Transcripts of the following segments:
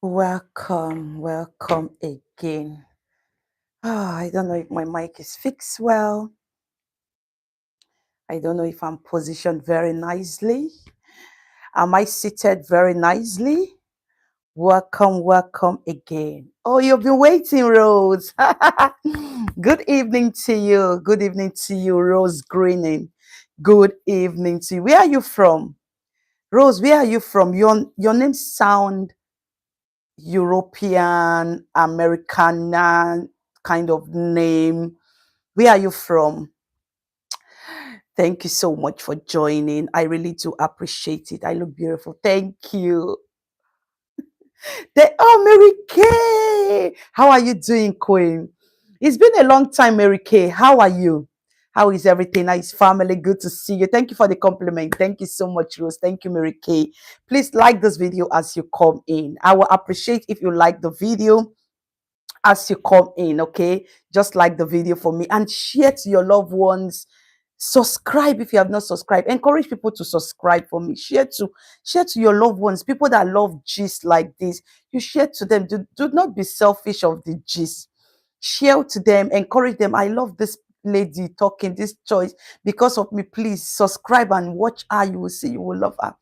Welcome again. I don't know if my mic is fixed well. I don't know if I'm positioned very nicely. Am I seated very nicely? Welcome again. Oh, you've been waiting, Rose. Good evening to you. Good evening to you, Rose Greening. Good evening to you. Where are you from? Rose, where are you from? Your name sound European, American kind of name. Where are you from? Thank you so much for joining. I really do appreciate it. I look beautiful. Thank you. Mary Kay. How are you doing, Queen? It's been a long time, Mary Kay. How are you? How is everything? Nice family. Good to see you. Thank you for the compliment. Thank you so much, Rose. Thank you, Mary Kay. Please like this video as you come in. I will appreciate if you like the video as you come in, okay? Just like the video for me and share to your loved ones. Subscribe if you have not subscribed. Encourage people to subscribe for me. Share to your loved ones, people that love gist like this. You share to them. Do not be selfish of the gist. Share to them, encourage them. I love this lady talking, this choice because of me. Please subscribe and watch her. You will see, you will love her.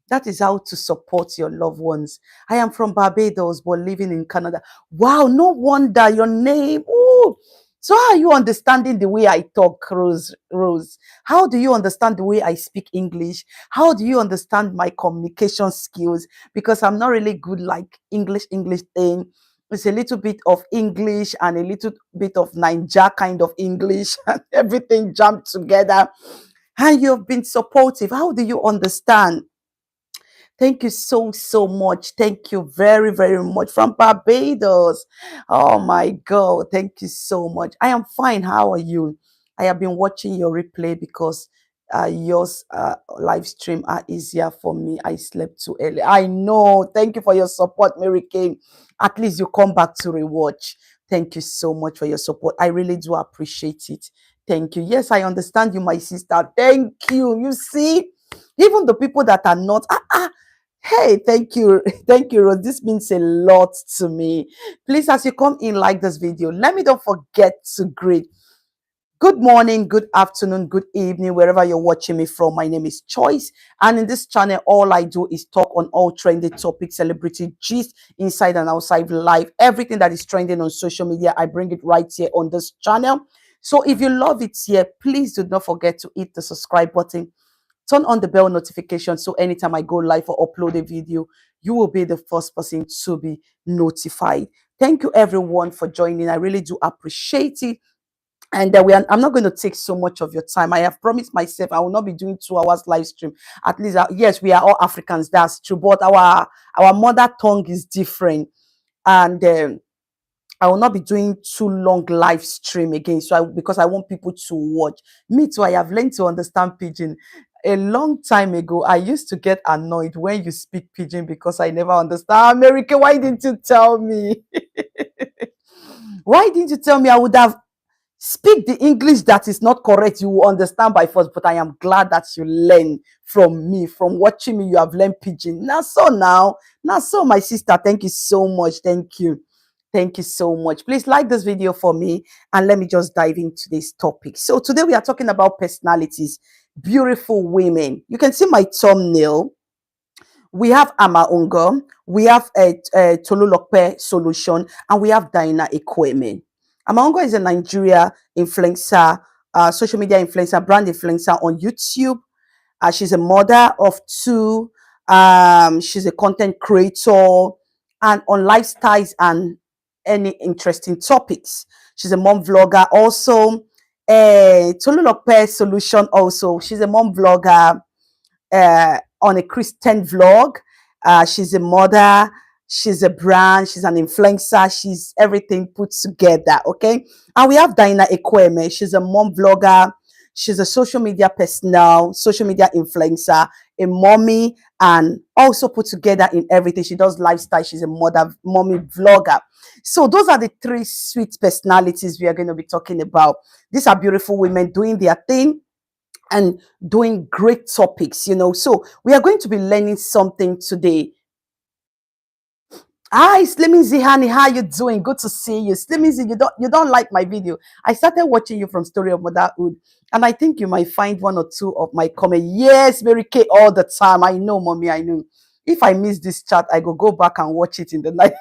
That is how to support your loved ones. I am from Barbados, but living in Canada. Wow, no wonder your name. Ooh. So how are you understanding the way I talk, Rose? Rose, how do you understand the way I speak English? How do you understand my communication skills? Because I'm not really good like English thing. It's a little bit of English and a little bit of Niger kind of English and everything jammed together. And you've been supportive. How do you understand? Thank you so much. Thank you very much from Barbados. Oh my God. Thank you so much. I am fine. How are you? I have been watching your replay because yours live stream are easier for me. I slept too early. I know. Thank you for your support, Mary Kay. At least you come back to rewatch. Thank you so much for your support. I really do appreciate it. Thank you. Yes, I understand you, my sister. Thank you. You see, even the people that are not, hey, thank you. Thank you, Rose. This means a lot to me. Please, as you come in, like this video. Let me don't forget to greet. Good morning, good afternoon, good evening, wherever you're watching me from. My name is Choice. And in this channel, all I do is talk on all trending topics, celebrity gist, inside and outside life. Everything that is trending on social media, I bring it right here on this channel. So if you love it here, please do not forget to hit the subscribe button. Turn on the bell notification so anytime I go live or upload a video, you will be the first person to be notified. Thank you everyone for joining. I really do appreciate it. And I'm not going to take so much of your time. I have promised myself I will not be doing 2 hours live stream. At least, yes, we are all Africans. That's true. But our mother tongue is different. And I will not be doing too long live stream again. So because I want people to watch. Me too, I have learned to understand Pidgin. A long time ago, I used to get annoyed when you speak Pidgin because I never understand. America, why didn't you tell me? Why didn't you tell me? I would have speak the English that is not correct. You will understand by force. But I am glad that you learn from me, from watching me. You have learned Pidgin. Now so my sister. Thank you so much. Thank you. Thank you so much. Please like this video for me and let me just dive into this topic. So today we are talking about personalities, beautiful women. You can see my thumbnail. We have Amma, we have a Tolulokpe solution, and we have Dina equipment. Amma is a Nigeria influencer, social media influencer, brand influencer on YouTube. She's a mother of two. She's a content creator and on lifestyles and any interesting topics. She's a mom vlogger also. Tolulokpe solution also. She's a mom vlogger on a Christian vlog. She's a mother, she's a brand, she's an influencer, she's everything put together. Okay. And we have Dina Ekweme. She's a mom vlogger, she's a social media personnel, social media influencer, a mommy, and also put together in everything. She does lifestyle, she's a mother, mommy vlogger. So those are the three sweet personalities we are going to be talking about. These are beautiful women doing their thing and doing great topics, So we are going to be learning something today. Hi, Slimmy honey, how you doing? Good to see you. Slimmy, you don't like my video. I started watching you from Story of Motherhood, and I think you might find one or two of my comment. Yes, Mary Kay, all the time. I know, mommy, I know. If I miss this chat, I go back and watch it in the night.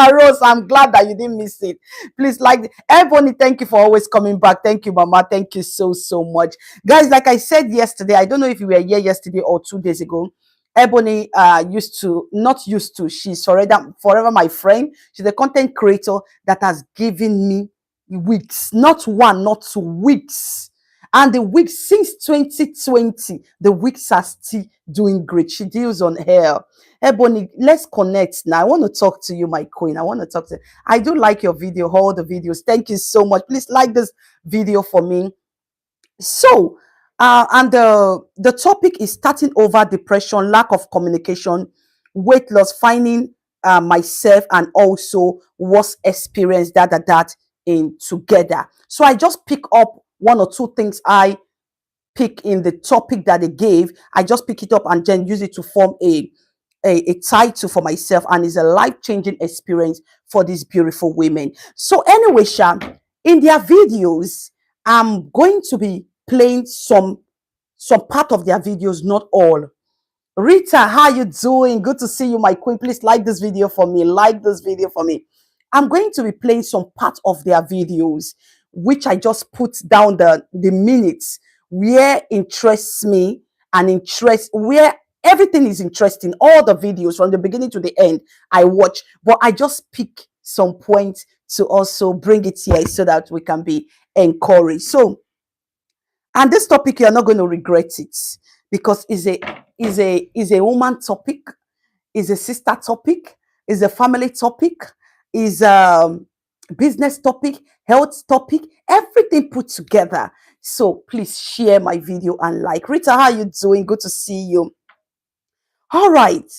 Rose, I'm glad that you didn't miss it. Please Ebony, thank you for always coming back. Thank you, Mama. Thank you so much. Guys, like I said yesterday, I don't know if you were here yesterday or 2 days ago. Ebony used to, not used to, she's forever my friend. She's a content creator that has given me weeks, not one, not 2 weeks. And the weeks since 2020, the weeks are still doing great. She deals on hair. Ebony, let's connect now. I want to talk to you, my queen. I want to talk to you. I do like your video, all the videos. Thank you so much. Please like this video for me. So, and the topic is starting over depression, lack of communication, weight loss, finding myself, and also was experienced that in together. So I just pick up one or two things I pick in the topic that they gave. I just pick it up and then use it to form a title for myself, and it's a life-changing experience for these beautiful women. So anyway, Sha, in their videos, I'm going to be playing some part of their videos, not all. Rita, how you doing? Good to see you, my queen. Please like this video for me. Like this video for me. I'm going to be playing some part of their videos, which I just put down the minutes where interests me and interest where everything is interesting. All the videos from the beginning to the end, I watch, but I just pick some points to also bring it here so that we can be encouraged. So, and this topic, you're not going to regret it because is a woman topic, is a sister topic, is a family topic, is a business topic, health topic, everything put together. So please share my video and like. Rita, how you doing? Good to see you. All right.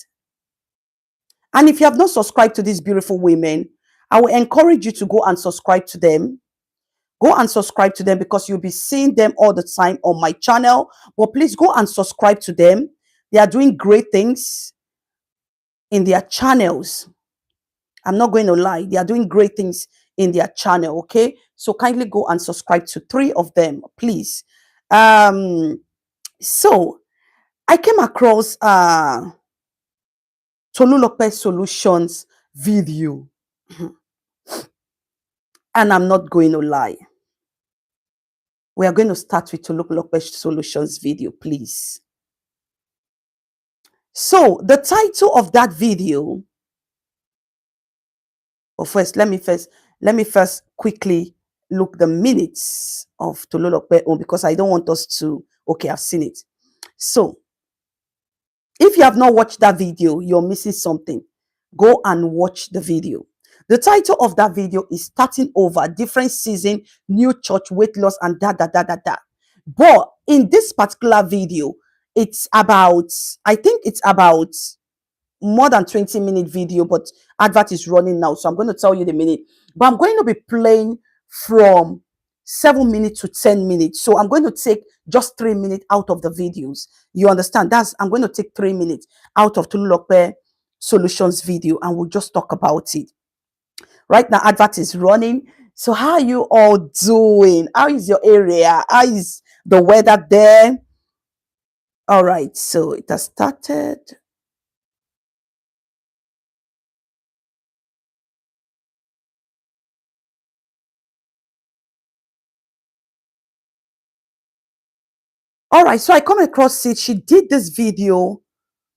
And if you have not subscribed to these beautiful women, I will encourage you to go and subscribe to them. Go and subscribe to them because you'll be seeing them all the time on my channel. But please go and subscribe to them. They are doing great things in their channels. I'm not going to lie. They are doing great things in their channel. Okay. So kindly go and subscribe to 3 of them, please. So I came across Tolulope Solutions video. And I'm not going to lie. We are going to start with Tolulope Solutions video, please. So the title of that video, let me first quickly look the minutes of Tolulope because I don't want us to, okay, I've seen it. So if you have not watched that video, you're missing something. Go and watch the video. The title of that video is Starting Over, Different Season, New Church, Weight Loss, and da. But in this particular video, it's about, I think it's about more than 20-minute video, but advert is running now. So I'm going to tell you the minute. But I'm going to be playing from 7 minutes to 10 minutes. So I'm going to take just 3 minutes out of the videos. You understand? I'm going to take 3 minutes out of Tolulope Solutions video and we'll just talk about it. Right now, advert is running. So how are you all doing? How is your area? How is the weather there? All right, so it has started. All right, so I come across it. She did this video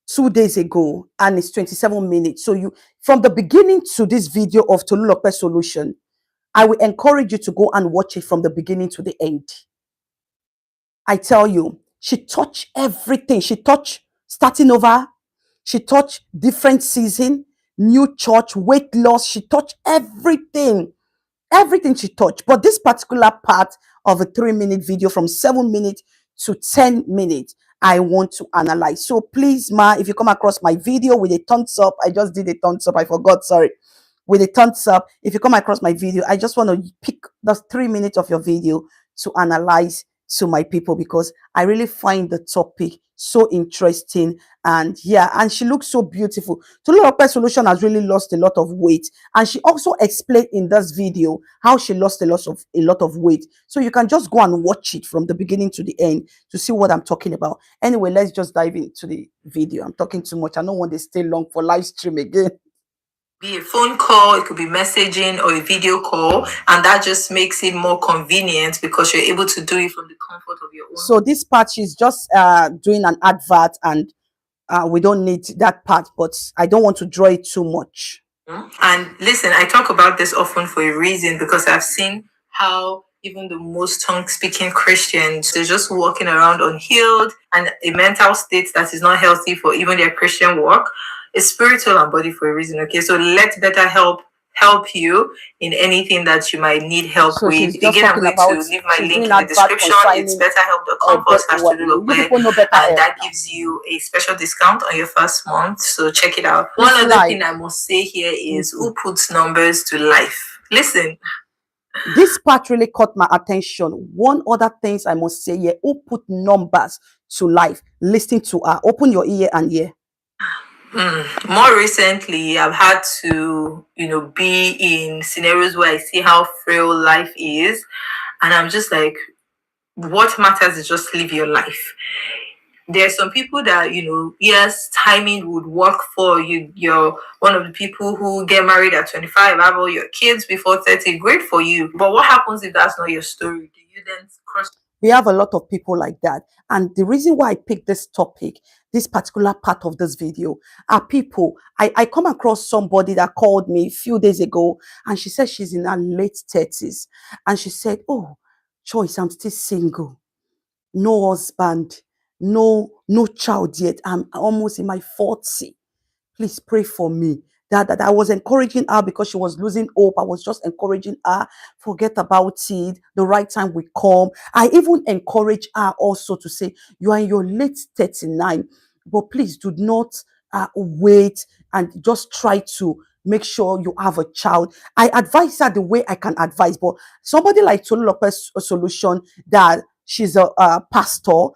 2 days ago and it's 27 minutes. So you, from the beginning to this video of Tolulope Solution, I will encourage you to go and watch it from the beginning to the end. I tell you, she touched everything. She touched starting over. She touched different season, new church, weight loss. She touched everything. Everything she touched. But this particular part of a 3-minute video from 7 minutes to 10 minutes, I want to analyze. So please, if you come across my video with a thumbs up, I just did a thumbs up. I forgot, sorry. With a thumbs up, if you come across my video, I just want to pick those 3 minutes of your video to analyze to my people because I really find the topic so interesting. And yeah, and she looks so beautiful. Tolulope Solution has really lost a lot of weight, and she also explained in this video how she lost a lot of weight. So you can just go and watch it from the beginning to the end to see what I'm talking about. Anyway, let's just dive into the video. I'm talking too much. I don't want to stay long for live stream again. Be a phone call, it could be messaging or a video call, and that just makes it more convenient because you're able to do it from the comfort of your own. So this part, she's just doing an advert, and we don't need that part, but I don't want to draw it too much. And listen, I talk about this often for a reason because I've seen how even the most tongue-speaking Christians, they're just walking around unhealed and a mental state that is not healthy for even their Christian walk. It's spiritual and body for a reason, okay? So let better help you in anything that you might need help So with. she's just Again, I'm talking going to about leave my she's link doing in the advert description. It's concerning betterhelp.com what you people know better and that help now. gives you a special discount on your first month. So check it out. It's One other like thing I must say here is who puts numbers to life? Listen, this part really caught my attention. One other things I must say here: who put numbers to life? Listen to her. Open your ear and ear. more recently, I've had to, be in scenarios where I see how frail life is, and I'm just like, what matters is just live your life. There's some people that, yes, timing would work for you. You're one of the people who get married at 25, have all your kids before 30. Great for you. But what happens if that's not your story? Do you then cross? We have a lot of people like that. And the reason why I picked this topic, this particular part of this video, are people. I come across somebody that called me a few days ago, and she said she's in her late 30s. And she said, oh, Choice, I'm still single. No husband, no child yet. I'm almost in my 40. Please pray for me. That I was encouraging her because she was losing hope. I was just encouraging her, forget about it. The right time will come. I even encourage her also to say, you are in your late 39, but please do not wait and just try to make sure you have a child. I advise her the way I can advise, but somebody like Tolu Lopez Solution, that she's a pastor,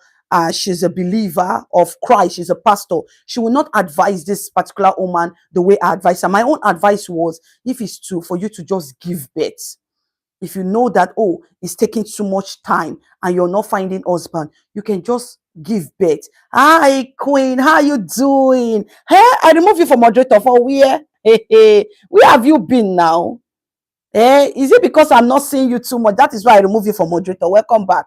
she's a believer of Christ, she's a pastor. She will not advise this particular woman the way I advise her. My own advice was, if it's for you to just give birth. If you know that, oh, it's taking too much time and you're not finding husband, you can just give birth. Hi, Queen, how you doing? Hey, I remove you from moderator for where? Hey, hey, where have you been now? Eh, is it because I'm not seeing you too much? That is why I remove you from moderator. Welcome back.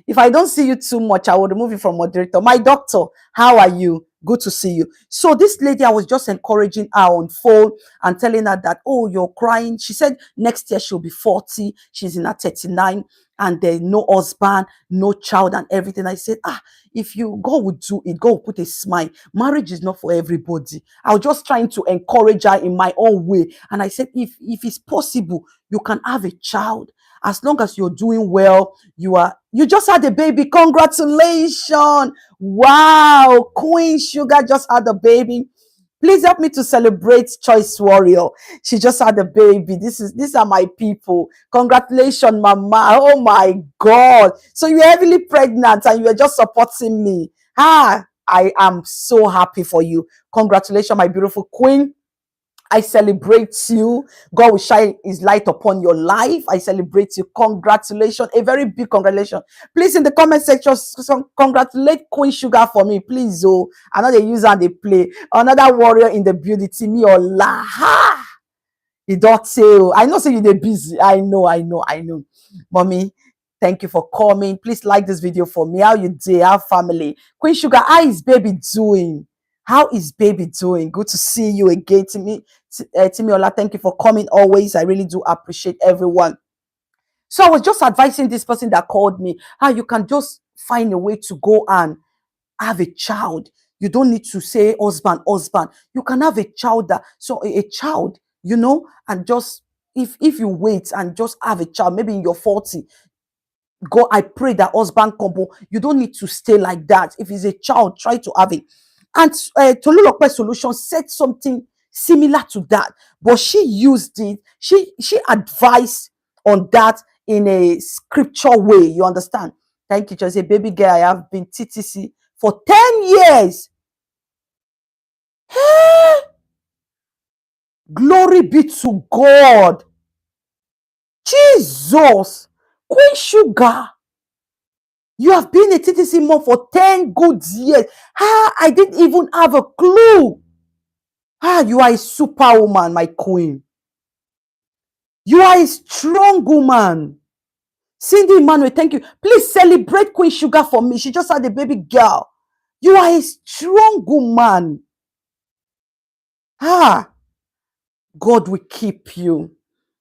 If I don't see you too much, I will remove you from moderator. My doctor, how are you? Good to see you. So this lady, I was just encouraging her on phone and telling her that, oh, you're crying. She said next year she'll be 40. She's in her 39 and there's no husband, no child and everything. I said, if you, God would do it, God will put a smile. Marriage is not for everybody. I was just trying to encourage her in my own way. And I said, if it's possible, you can have a child. As long as you're doing well, you just had a baby. Congratulations. Wow. Queen Sugar just had a baby. Please help me to celebrate Choice Warrior. She just had a baby. These are my people. Congratulations, Mama. Oh my God. So you're heavily pregnant and you are just supporting me. I am so happy for you. Congratulations, my beautiful queen. I celebrate you. God will shine his light upon your life. I celebrate you. Congratulations. A very big congratulations. Please, in the comment section, congratulate Queen Sugar for me. Please, oh. I know they use and they play. Another warrior in the building, Timmy Ola. Ha! You don't say, oh. I know say you're busy. I know. Mommy, thank you for coming. Please like this video for me. How you doing? How family? Queen Sugar, how is baby doing? How is baby doing? Good to see you again, Timmy. Timiola, thank you for coming always. I really do appreciate everyone. So I was just advising this person that called me how you can just find a way to go and have a child. You don't need to say husband. You can have a child a child, and just if you wait and just have a child, maybe in your 40, God, I pray that husband combo. You don't need to stay like that. If it's a child, try to have it. And Tolulope Solution said something similar to that, but she used it. She advised on that in a scripture way. You understand? Thank you, just a baby girl. I have been TTC for 10 years. Glory be to God. Jesus. Queen Sugar. You have been a TTC mom for 10 good years. I didn't even have a clue. You are a superwoman, my queen. You are a strong woman. Cindy Emmanuel, thank you. Please celebrate Queen Sugar for me. She just had a baby girl. You are a strong woman. God will keep you.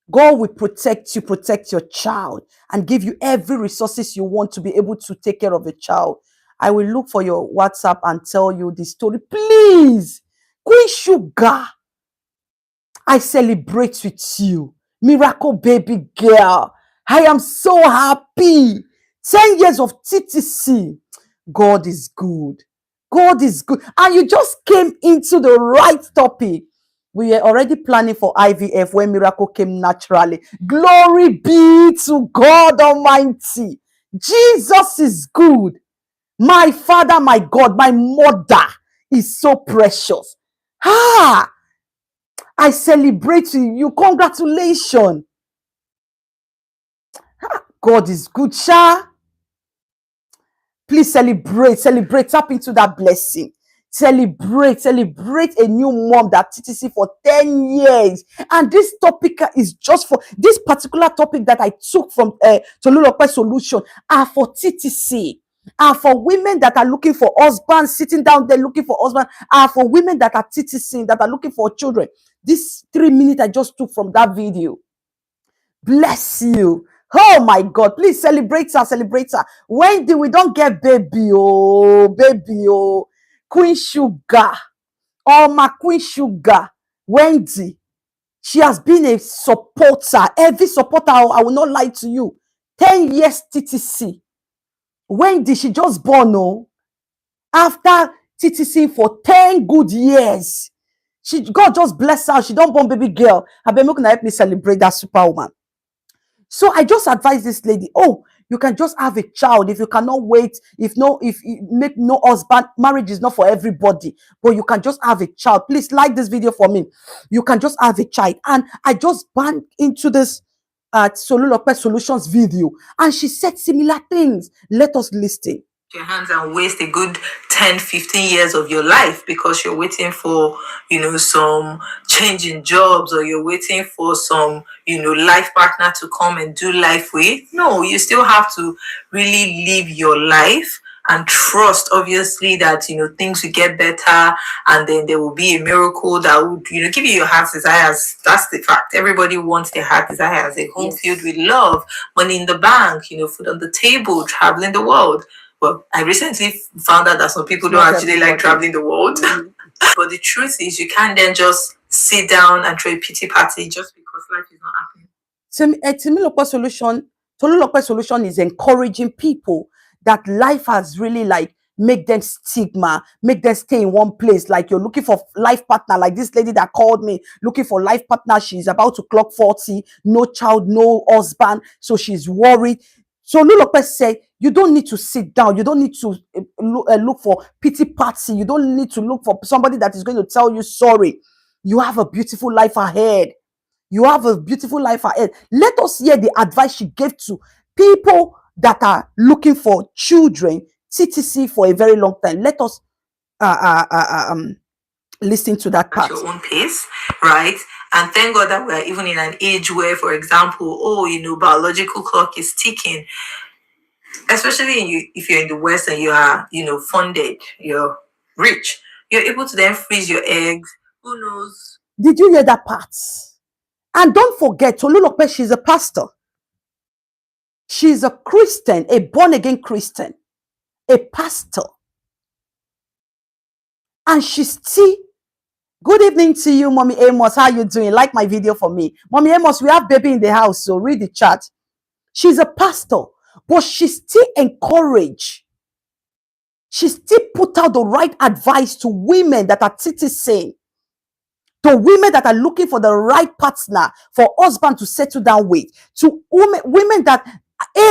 God will protect you, protect your child, and give you every resources you want to be able to take care of a child. I will look for your WhatsApp and tell you the story. Please, Queen Sugar, I celebrate with you. Miracle baby girl. I am so happy. 10 years of TTC. God is good. God is good. And you just came into the right topic. We were already planning for IVF when miracle came naturally. Glory be to God Almighty. Jesus is good. My Father, my God, my mother is so precious. I celebrate you. Congratulations. God is good, Sha. Please celebrate, tap into that blessing. Celebrate a new mom that TTC for 10 years. And this topic is just for this particular topic that I took from Tolulope Solution are for TTC. Are for women that are looking for husbands, sitting down there looking for husband. Are for women that are TTC, that are looking for children. This 3 minutes I just took from that video. Bless you. Oh my God. Please celebrate her. Celebrate her. Wendy, we don't get baby. Oh, baby. Oh, Queen Sugar. Oh, my Queen Sugar. Wendy. She has been a supporter. Every supporter, I will not lie to you. 10 years TTC. Wendy, she just born, oh. After TTC for 10 good years. God just bless her. She don't born baby girl. I been making help me celebrate that superwoman. So I just advise this lady, you can just have a child if you cannot wait, if you make no husband, marriage is not for everybody, but you can just have a child. Please like this video for me. You can just have a child. And I just banged into this Tolulope Solutions video, and she said similar things. Let us listen. Your hands and waste a good 10-15 years of your life because you're waiting for some change in jobs, or you're waiting for some life partner to come and do life with. No, you still have to really live your life and trust, obviously, that things will get better, and then there will be a miracle that would give you your heart's desires. That's the fact. Everybody wants their heart desires: a home filled with love, money in the bank, food on the table, traveling the world. Well, I recently found out that some people don't actually like traveling the world. But the truth is, you can't then just sit down and throw a pity party just because life is not happening. Tolulope Solution is encouraging people that life has really make them stigma, make them stay in one place. Like you're looking for life partner, like this lady that called me looking for life partner. She's about to clock 40, no child, no husband, so she's worried. So Tolulope said, you don't need to sit down. You don't need to look for pity party. You don't need to look for somebody that is going to tell you sorry. You have a beautiful life ahead. You have a beautiful life ahead. Let us hear the advice she gave to people that are looking for children, TTC, for a very long time. Let us listen to that part. At your own pace, right? And thank God that we're even in an age where, for example, biological clock is ticking. Especially if you're in the West and you are, funded, you're rich, you're able to then freeze your eggs. Who knows? Did you hear that part? And don't forget, Tolulope, she's a pastor. She's a Christian, a born-again Christian, a pastor. And she's still, good evening to you, Mommy Amos. How you doing? Like my video for me. Mommy Amos, we have baby in the house, so read the chat. She's a pastor, but she still encourage. She still put out the right advice to women that are TTC. to women that are looking for the right partner for husband to settle down with, to women that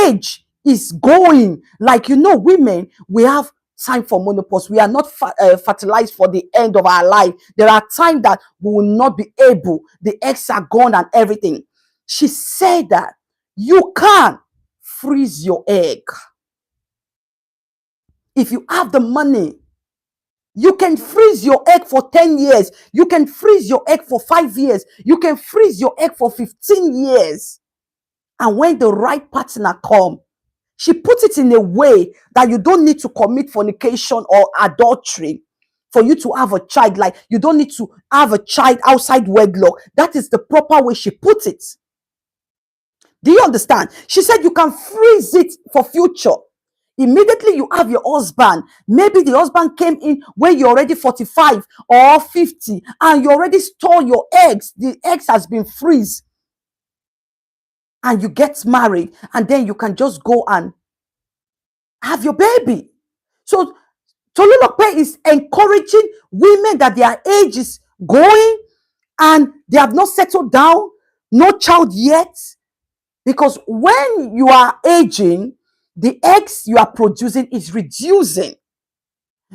age is going, like, women, we have time for menopause. We are not fertilized for the end of our life. There are times that we will not be able, the eggs are gone and everything. She said that you can freeze your egg. If you have the money, you can freeze your egg for 10 years. You can freeze your egg for 5 years. You can freeze your egg for 15 years. And when the right partner come, she put it in a way that you don't need to commit fornication or adultery for you to have a child. Like, you don't need to have a child outside wedlock. That is the proper way she put it. Do you understand? She said you can freeze it for future. Immediately you have your husband. Maybe the husband came in when you're already 45 or 50 and you already store your eggs. The eggs has been freeze. And you get married and then you can just go and have your baby. So Tolulope is encouraging women that their age is going and they have not settled down, no child yet. Because when you are aging, the eggs you are producing is reducing.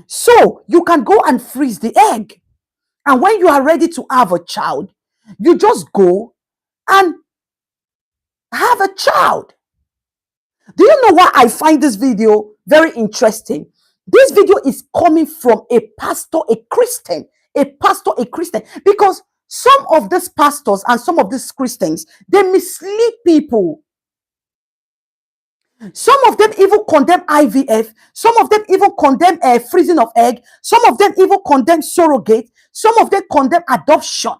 So you can go and freeze the egg. And when you are ready to have a child, you just go and have a child. Do you know why I find this video very interesting? This video is coming from a pastor, a Christian, because some of these pastors and some of these Christians, they mislead people. Some of them even condemn IVF. Some of them even condemn freezing of egg. Some of them even condemn surrogate. Some of them condemn adoption.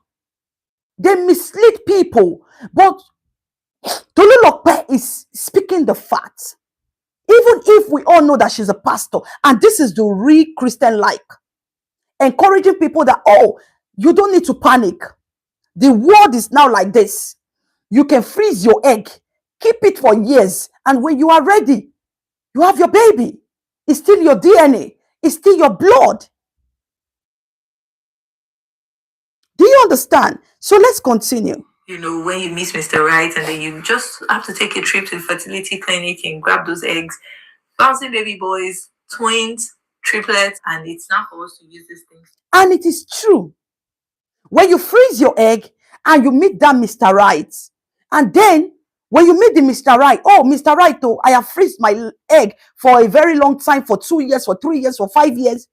They mislead people. But Tolulope is speaking the facts. Even if we all know that she's a pastor, and this is the real Christian like, encouraging people that, oh, you don't need to panic. The world is now like this. You can freeze your egg, keep it for years, and when you are ready, you have your baby. It's still your DNA. It's still your blood. Do you understand? So let's continue. When you miss Mr. Right and then you just have to take a trip to the fertility clinic and grab those eggs, bouncing baby boys, twins, triplets, and it's not for us to use these things. And it is true. When you freeze your egg and you meet that Mr. Right, and then when you meet the Mr. Right, oh, Mr. Right, oh, I have freezed my egg for a very long time, for 2 years, for 3 years, for 5 years,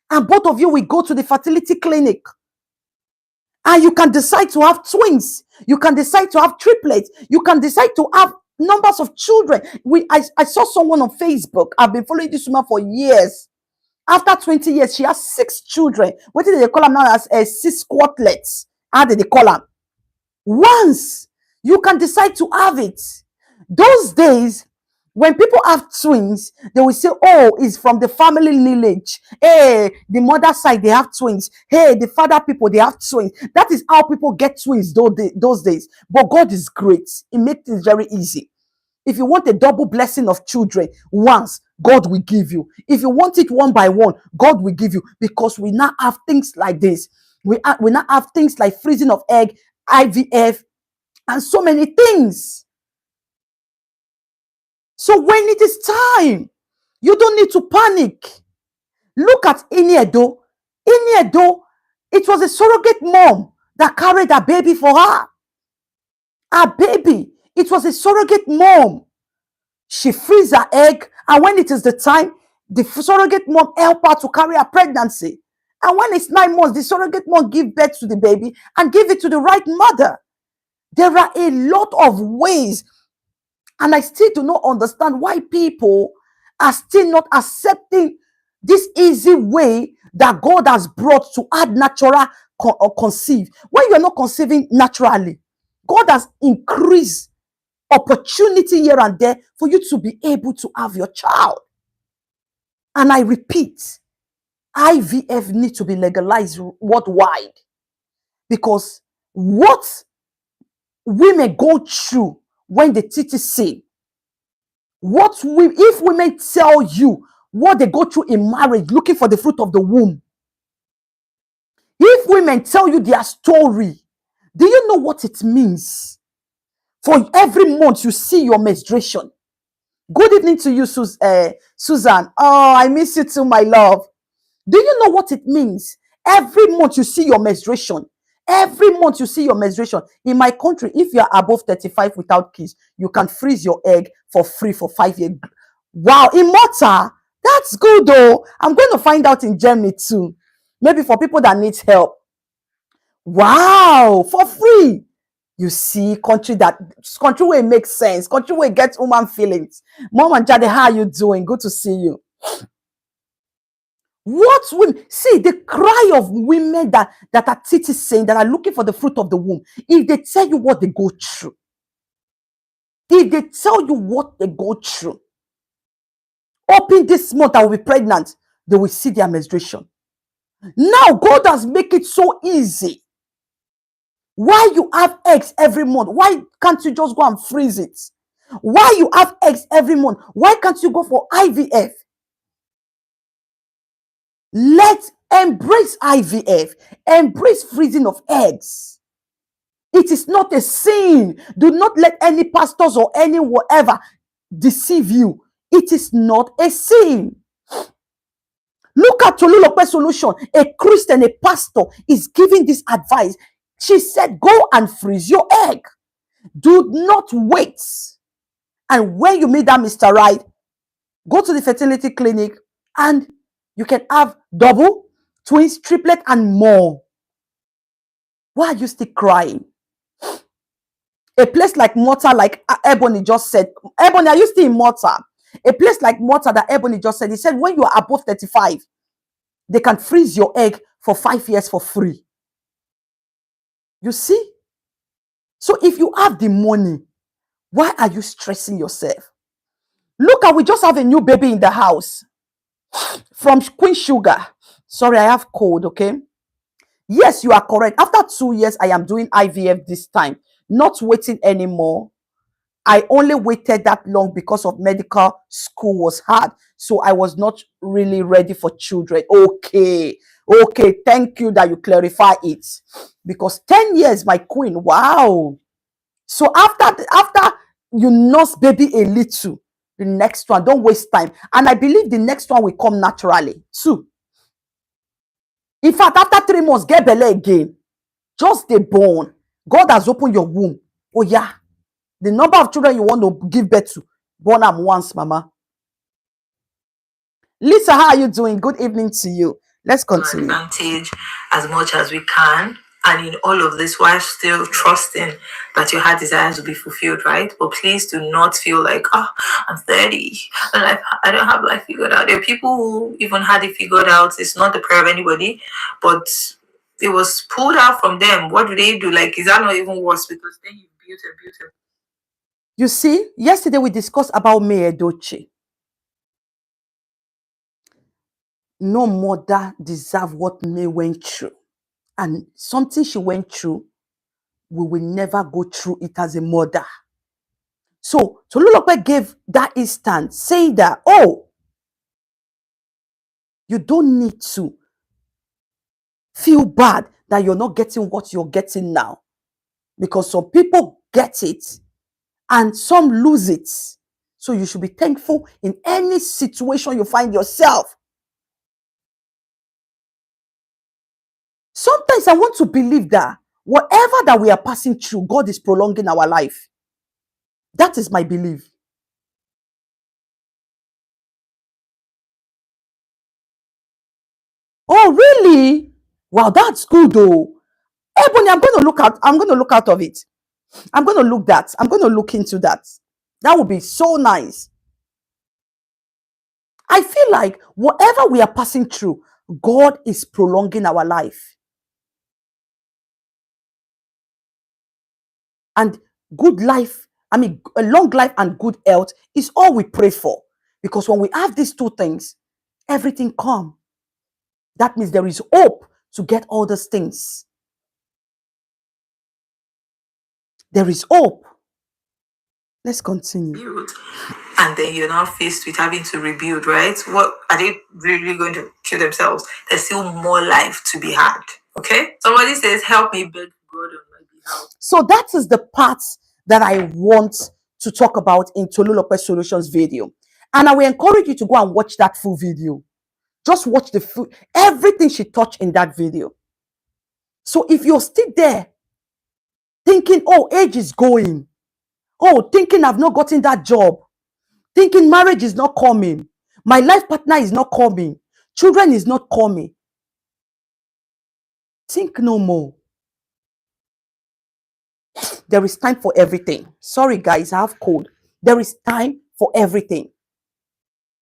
and both of you will go to the fertility clinic. And you can decide to have twins. You can decide to have triplets. You can decide to have numbers of children. I saw someone on Facebook. I've been following this woman for years. After 20 years, she has 6 children. What did they call them now? As 6 quartlets. How did they call them? Once you can decide to have it. Those days, when people have twins, they will say, oh, it's from the family lineage. Hey, the mother side, they have twins. Hey, the father people, they have twins. That is how people get twins those days. But God is great. He makes it very easy. If you want a double blessing of children, once, God will give you. If you want it one by one, God will give you. Because we now have things like this. We now have things like freezing of egg, IVF, and so many things. So when it is time, you don't need to panic. Look at Iniedo. Iniedo, it was a surrogate mom that carried a baby for her. Her baby, it was a surrogate mom. She frees her egg, and when it is the time, the surrogate mom help her to carry her pregnancy. And when it's 9 months, the surrogate mom give birth to the baby and give it to the right mother. There are a lot of ways. And I still do not understand why people are still not accepting this easy way that God has brought to add natural or conceive. When you're not conceiving naturally, God has increased opportunity here and there for you to be able to have your child. And I repeat, IVF needs to be legalized worldwide, because what women go through when the TTC, if women tell you what they go through in marriage, looking for the fruit of the womb, if women tell you their story, do you know what it means? For every month you see your menstruation. Good evening to you, Susan. Oh, I miss you too, my love. Do you know what it means? Every month you see your menstruation. Every month you see your menstruation. In my country, if you are above 35 without kids, you can freeze your egg for free for 5 years. Wow, in Malta, that's good though. I'm going to find out in Germany too. Maybe for people that need help. Wow, for free. You see, country where it makes sense, country where it gets human feelings. Mom and Jade, how are you doing? Good to see you. What women see the cry of women that are Titi saying that are looking for the fruit of the womb. If they tell you what they go through, if they tell you what they go through, open this month, I will be pregnant. They will see their menstruation. Now God has made it so easy. Why you have eggs every month? Why can't you just go and freeze it? Why you have eggs every month? Why can't you go for IVF? Let's embrace IVF. Embrace freezing of eggs. It is not a sin. Do not let any pastors or any whatever deceive you. It is not a sin. Look at Tolulope Solution. A Christian, a pastor is giving this advice. She said, go and freeze your egg. Do not wait. And when you meet that Mr. Right, go to the fertility clinic and you can have double, twins, triplet, and more. Why are you still crying? A place like Malta, like Ebony just said. Ebony, are you still in Malta? A place like Malta that Ebony just said. He said when you are above 35, they can freeze your egg for 5 years for free. You see? So if you have the money, why are you stressing yourself? Look at, we just have a new baby in the house from Queen Sugar. Sorry, I have cold, okay? Yes, you are correct. After 2 years, I am doing IVF this time. Not waiting anymore. I only waited that long because of medical school was hard. So I was not really ready for children. Okay. Okay. Thank you that you clarify it. Because 10 years, my queen. Wow. So after you nurse baby a little, the next one, don't waste time. And I believe the next one will come naturally too. In fact, after 3 months, get belly again. Just the born. God has opened your womb. Oh yeah. The number of children you want to give birth to, born them once, mama. Lisa, how are you doing? Good evening to you. Let's continue. Advantage as much as we can. And in all of this, while still trusting that your heart desires will be fulfilled, right? But please do not feel like, oh, I'm 30. I don't have life figured out. There are people who even had it figured out. It's not the prayer of anybody, but it was pulled out from them. What do they do? Like, is that not even worse? Because then you build and build and. You see, yesterday we discussed about May Edochie. No mother deserve what May went through. And something she went through, we will never go through it as a mother. So Tolulope gave that instance, saying that, oh, you don't need to feel bad that you're not getting what you're getting now. Because some people get it and some lose it. So you should be thankful in any situation you find yourself. Sometimes I want to believe that whatever that we are passing through, God is prolonging our life. That is my belief. Oh, really? Wow, that's good though. Ebony, I'm going to look out of it. I'm going to look into that. That would be so nice. I feel like whatever we are passing through, God is prolonging our life. And good life, a long life and good health is all we pray for. Because when we have these two things, everything comes. That means there is hope to get all those things. There is hope. Let's continue. And then you're now faced with having to rebuild, right? What are they really going to kill themselves? There's still more life to be had. Okay? Somebody says, help me beg God on my behalf. So that is the part that I want to talk about in Tolulope Solutions video. And I will encourage you to go and watch that full video. Just watch the full, everything she touched in that video. So if you're still there thinking, oh, age is going, oh, thinking I've not gotten that job, thinking marriage is not coming, my life partner is not coming, children is not coming, think no more. There is time for everything. Sorry, guys, I have cold. There is time for everything.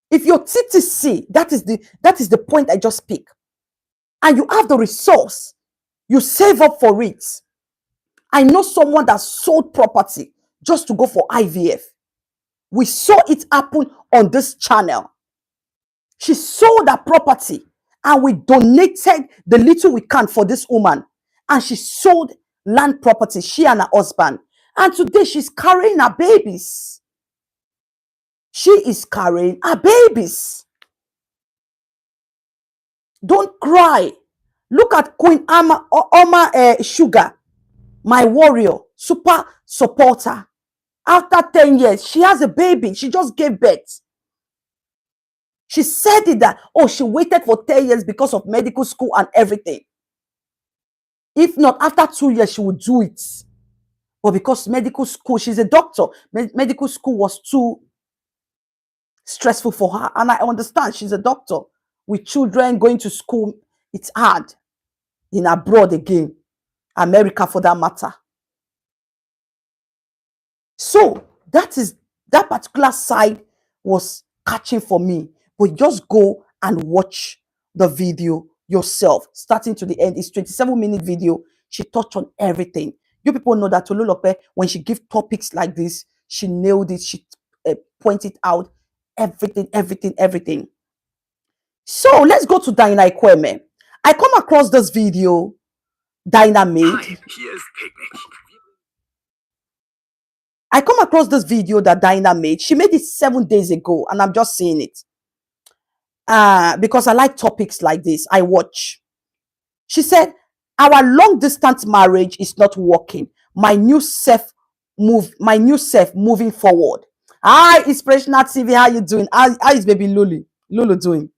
If your TTC, that is the point I just speak, and you have the resource, you save up for it. I know someone that sold property just to go for IVF. We saw it happen on this channel. She sold her property and we donated the little we can for this woman. And she sold land property, she and her husband. And today she's carrying her babies. She is carrying her babies. Don't cry. Look at Queen Amma, Sugar, my warrior, super supporter. After 10 years, she has a baby. She just gave birth. She said it that, oh, she waited for 10 years because of medical school and everything. If not, after 2 years, she would do it. But because medical school, she's a doctor, medical school was too stressful for her. And I understand she's a doctor with children going to school. It's hard in abroad again, America for that matter. So that particular side was catching for me. But just go and watch the video yourself, starting to the end. It's 27-minute video. She touched on everything. You people know that Tolulope, when she gives topics like this, she nailed it. She pointed out everything, everything, everything. So let's go to Dina Ikweme. I come across this video Dina made. I come across this video that Dina made. She made it 7 days ago, and I'm just seeing it. Because I like topics like this. I watch. She said, our long distance marriage is not working. My new self moving forward. Hi, Inspirational TV. How you doing? How is baby Lulu doing?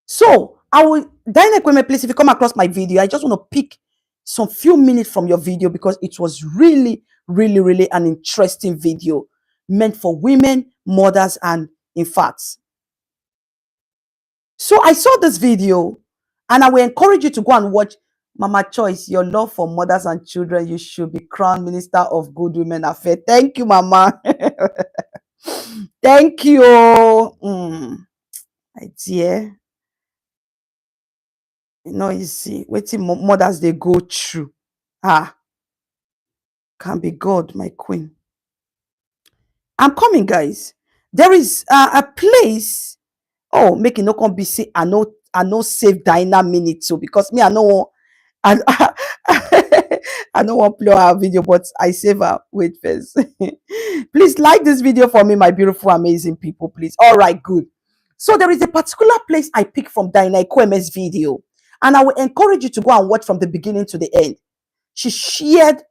So I will, Dina Kweme, please, if you come across my video, I just want to pick some few minutes from your video because it was really, really, really an interesting video meant for women, mothers, and in fact. So I saw this video and I will encourage you to go and watch Mama Choice, your love for mothers and children. You should be crowned Minister of Good Women Affairs. Thank you, Mama. Thank you. My dear. You know, you see, waiting mothers they go through. Can be God, my queen. I'm coming, guys. There is a place. Oh, make it no come be say I know save Dina minute too because me I know I I don't want to play our video, but I save her. Wait first. Please like this video for me, my beautiful, amazing people. Please. All right, good. So there is a particular place I picked from Dina Ikweme's video, and I will encourage you to go and watch from the beginning to the end. She shared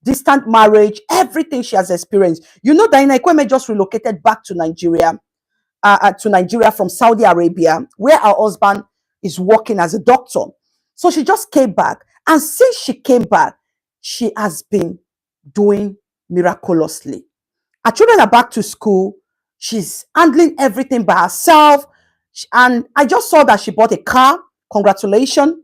distant marriage, everything she has experienced. You know, Dina Ikweme just relocated back to Nigeria from Saudi Arabia, where her husband is working as a doctor. So she just came back. And since she came back, she has been doing miraculously. Her children are back to school. She's handling everything by herself. And I just saw that she bought a car. Congratulations.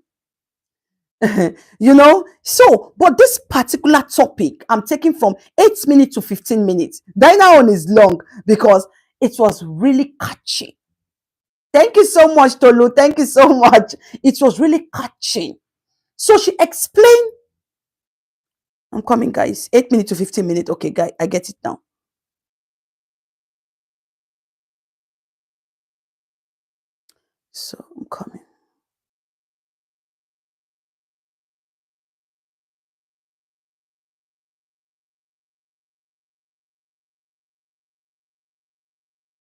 You know, so but this particular topic I'm taking from 8 minutes to 15 minutes. Dina one is long because it was really catchy. Thank you so much, Tolu. Thank you so much. It was really catchy. So she explained. I'm coming, guys. 8 minutes to 15 minutes. Okay, guys, I get it now. So I'm coming.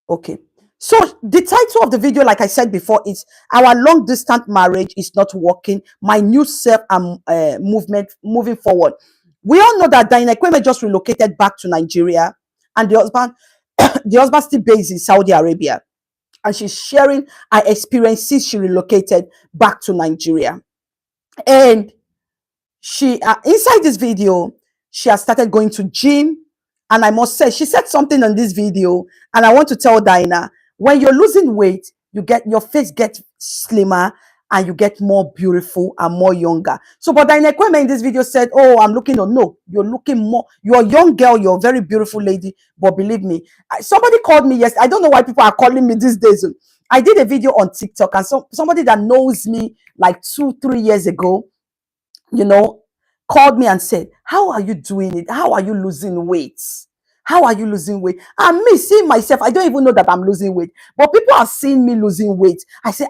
Okay. So the title of the video, like I said before, is "Our Long Distance Marriage Is Not Working. My New Self and Movement Moving Forward." We all know that Dina Kwame just relocated back to Nigeria, and the husband still based in Saudi Arabia, and she's sharing her experiences. She relocated back to Nigeria, and she inside this video, she has started going to gym. And I must say, she said something on this video, and I want to tell Dinah, when you're losing weight, you get your face gets slimmer, and you get more beautiful and more younger. So but Dinah Kwame in this video said, oh, I'm looking, or no, you're looking more, you're a young girl, you're a very beautiful lady. But believe me, somebody called me yesterday. I don't know why people are calling me these days. I did a video on TikTok, and somebody that knows me like 2-3 years ago, you know, called me and said, how are you doing it? How are you losing weight? How are you losing weight? And me seeing myself, I don't even know that I'm losing weight, but people are seeing me losing weight. I say,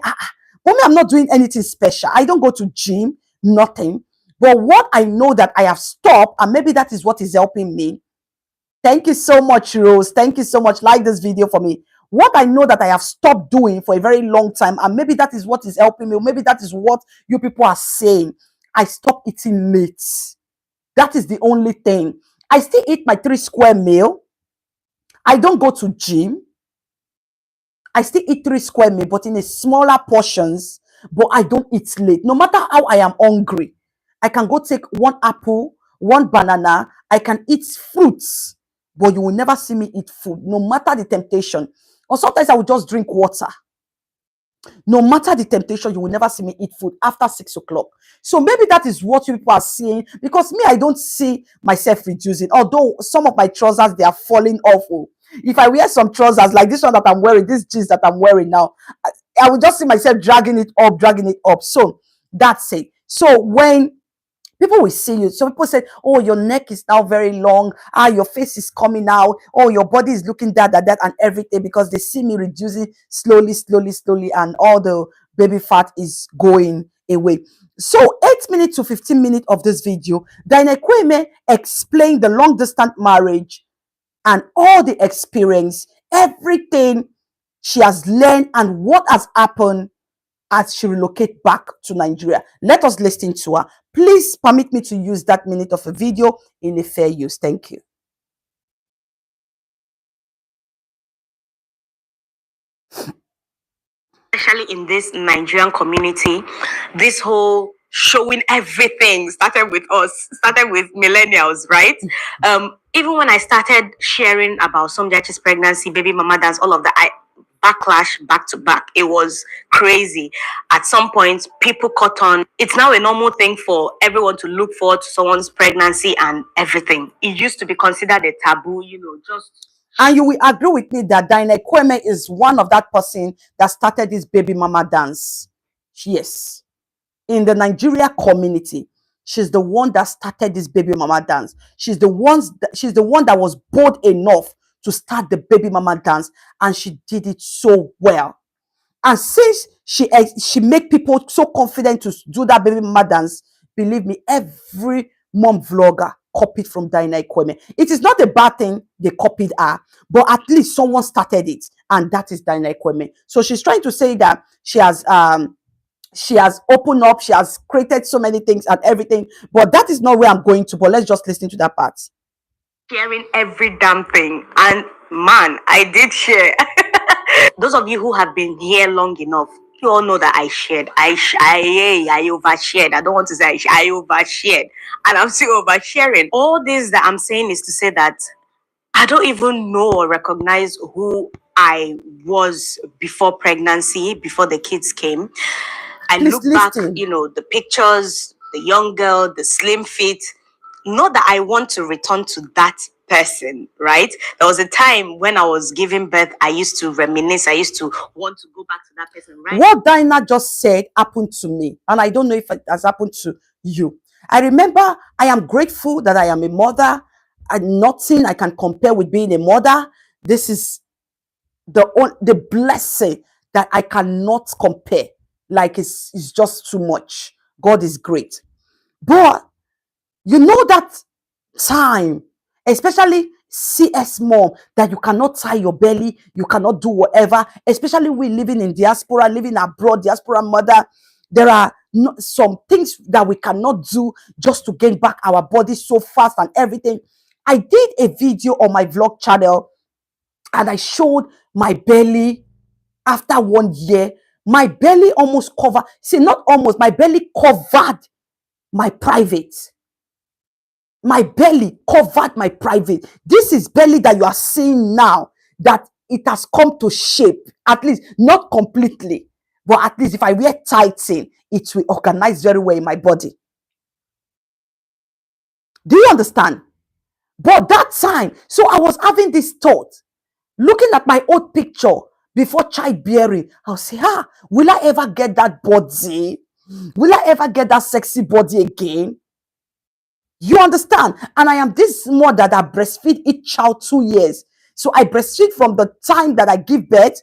mommy, I'm not doing anything special. I don't go to gym, nothing. But what I know that I have stopped, and maybe that is what is helping me. Thank you so much, Rose. Thank you so much. Like this video for me. What I know that I have stopped doing for a very long time, and maybe that is what is helping me, or maybe that is what you people are saying. I stop eating late. That is the only thing. I still eat my 3 square meal. I don't go to gym. I still eat 3 square meal, but in a smaller portions. But I don't eat late. No matter how I am hungry, I can go take 1 apple, 1 banana. I can eat fruits, but you will never see me eat food, no matter the temptation. Or sometimes I will just drink water. No matter the temptation, you will never see me eat food after 6 o'clock. So maybe that is what you people are seeing, because me, I don't see myself reducing. Although some of my trousers, they are falling off. Oh. If I wear some trousers like this one that I'm wearing, this jeans that I'm wearing now, I will just see myself dragging it up, dragging it up. So that's it. So when people will see you, some people say, oh, your neck is now very long, your face is coming out, oh, your body is looking that and everything, because they see me reducing slowly, and all the baby fat is going away. So 8 minutes to 15 minutes of this video, Dina Kwame explained the long distance marriage and all the experience, everything she has learned and what has happened as she relocate back to Nigeria. Let us listen to her. Please permit me to use that minute of a video in a fair use. Thank you. Especially in this Nigerian community, this whole showing everything started with us, started with millennials, right? Even when I started sharing about some Jachi's pregnancy, baby mama dance, all of that, backlash back to back. It was crazy. At some point, people caught on. It's now a normal thing for everyone to look forward to someone's pregnancy and everything. It used to be considered a taboo, just. And you will agree with me that Dina Kwame is one of that person that started this baby mama dance. Yes. In the Nigeria community, she's the one that started this baby mama dance. She's the one that was bold enough to start the baby mama dance, and she did it so well. And since she make people so confident to do that baby mama dance, believe me, every mom vlogger copied from Dina Kwame. It is not a bad thing they copied her, but at least someone started it, and that is Dina Kwame. So she's trying to say that she has opened up, she has created so many things and everything, but that is not where I'm going to. But let's just listen to that part. Sharing every damn thing, and man, I did share. Those of you who have been here long enough, you all know that I shared. I overshared. I don't want to say I overshared, and I'm still oversharing. All this that I'm saying is to say that I don't even know or recognize who I was before pregnancy, before the kids came. I look back, the pictures, the young girl, the slim fit. Not that I want to return to that person, right? There was a time when I was giving birth, I used to reminisce. I used to want to go back to that person, right? What Dina just said happened to me, and I don't know if it has happened to you. I remember I am grateful that I am a mother, and nothing I can compare with being a mother. This is the blessing that I cannot compare. Like it's just too much. God is great. But you know that time, especially CS mom that you cannot tie your belly, you cannot do whatever, especially we living in diaspora, living abroad, diaspora mother. There are some things that we cannot do just to gain back our body so fast and everything. I did a video on my vlog channel and I showed my belly after 1 year. My belly almost covered, see, not almost, my belly covered my private. My belly covered my private. This is belly that you are seeing now, that it has come to shape, at least not completely, but at least if I wear tights in, it will organize very well in my body. Do you understand? But that time, so I was having this thought, looking at my old picture before childbearing. I'll say, will I ever get that body? Will I ever get that sexy body again? You understand? And I am this mother that breastfeed each child 2 years. So I breastfeed from the time that I give birth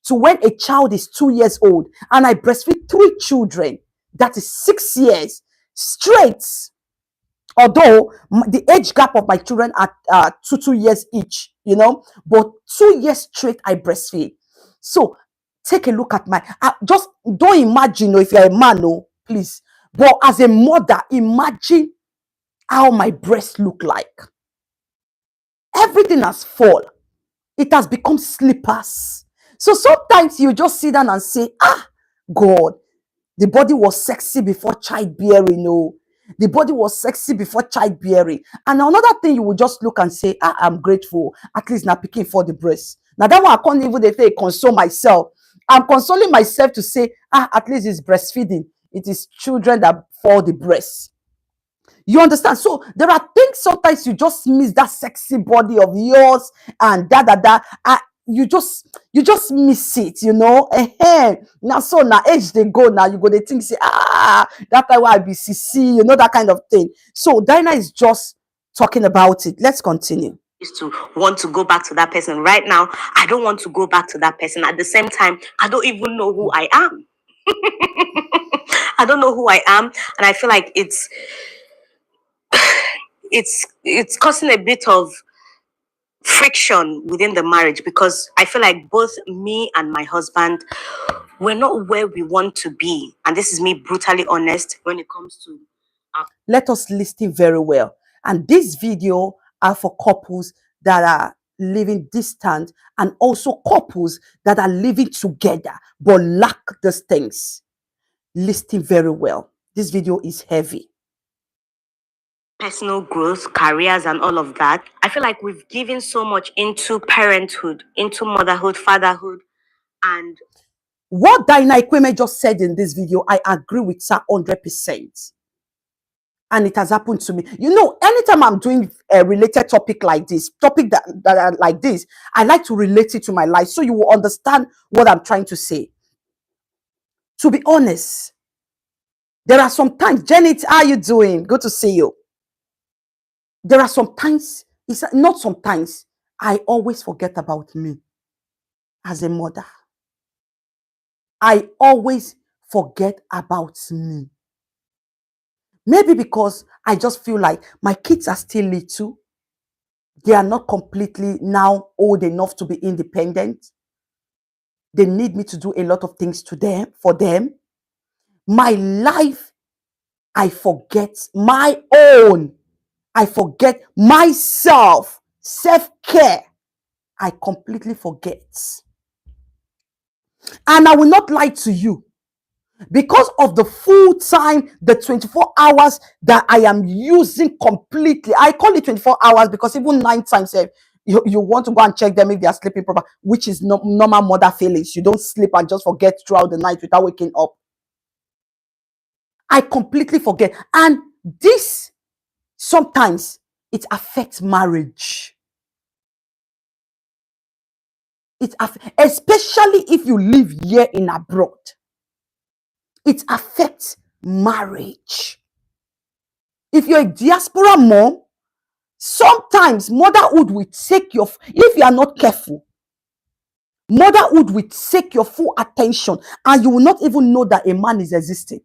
to when a child is 2 years old. And I breastfeed 3 children. That is 6 years straight. Although the age gap of my children are 2 years each, but 2 years straight I breastfeed. So take a look at just don't imagine, if you're a man, please. But as a mother, imagine how my breasts look like. Everything has fallen. It has become slippers. So sometimes you just sit down and say, God, the body was sexy before childbearing. The body was sexy before childbearing. And another thing, you will just look and say, I'm grateful. At least now picking for the breast. Now that one, I can't even say console myself. I'm consoling myself to say, at least it's breastfeeding. It is children that fall the breast. You understand? So there are things sometimes you just miss that sexy body of yours and you just miss it, Now so now age they go, now you go they think say that time why I be CC, that kind of thing. So Dina is just talking about it. Let's continue. Used to want to go back to that person. Right now, I don't want to go back to that person. At the same time, I don't even know who I am. I don't know who I am, and I feel like it's causing a bit of friction within the marriage, because I feel like both me and my husband, we're not where we want to be. And this is me brutally honest when it comes to let us listen very well. And this video are for couples that are living distant and also couples that are living together but lack these things. Listen very well. This video is heavy. Personal growth, careers, and all of that. I feel like we've given so much into parenthood, into motherhood, fatherhood, and what Dina Ikweme just said in this video, I agree with her 100%. And it has happened to me. Anytime I'm doing a related topic like this, that are like this, I like to relate it to my life so you will understand what I'm trying to say. To be honest, there are some times, Janet, how are you doing? Good to see you. There are some times, it's not sometimes, I always forget about me as a mother. I always forget about me. Maybe because I just feel like my kids are still little. They are not completely now old enough to be independent. They need me to do a lot of things for them. My life, I forget my own. I forget myself. Self-care. I completely forget. And I will not lie to you. Because of the full time, the 24 hours that I am using completely. I call it 24 hours because even 9 times you want to go and check them if they are sleeping proper, which is normal mother feelings. You don't sleep and just forget throughout the night without waking up. I completely forget. And this, sometimes, it affects marriage. Especially if you live here in abroad. It affects marriage. If you're a diaspora mom, sometimes motherhood will take if you are not careful, motherhood will take your full attention and you will not even know that a man is existing.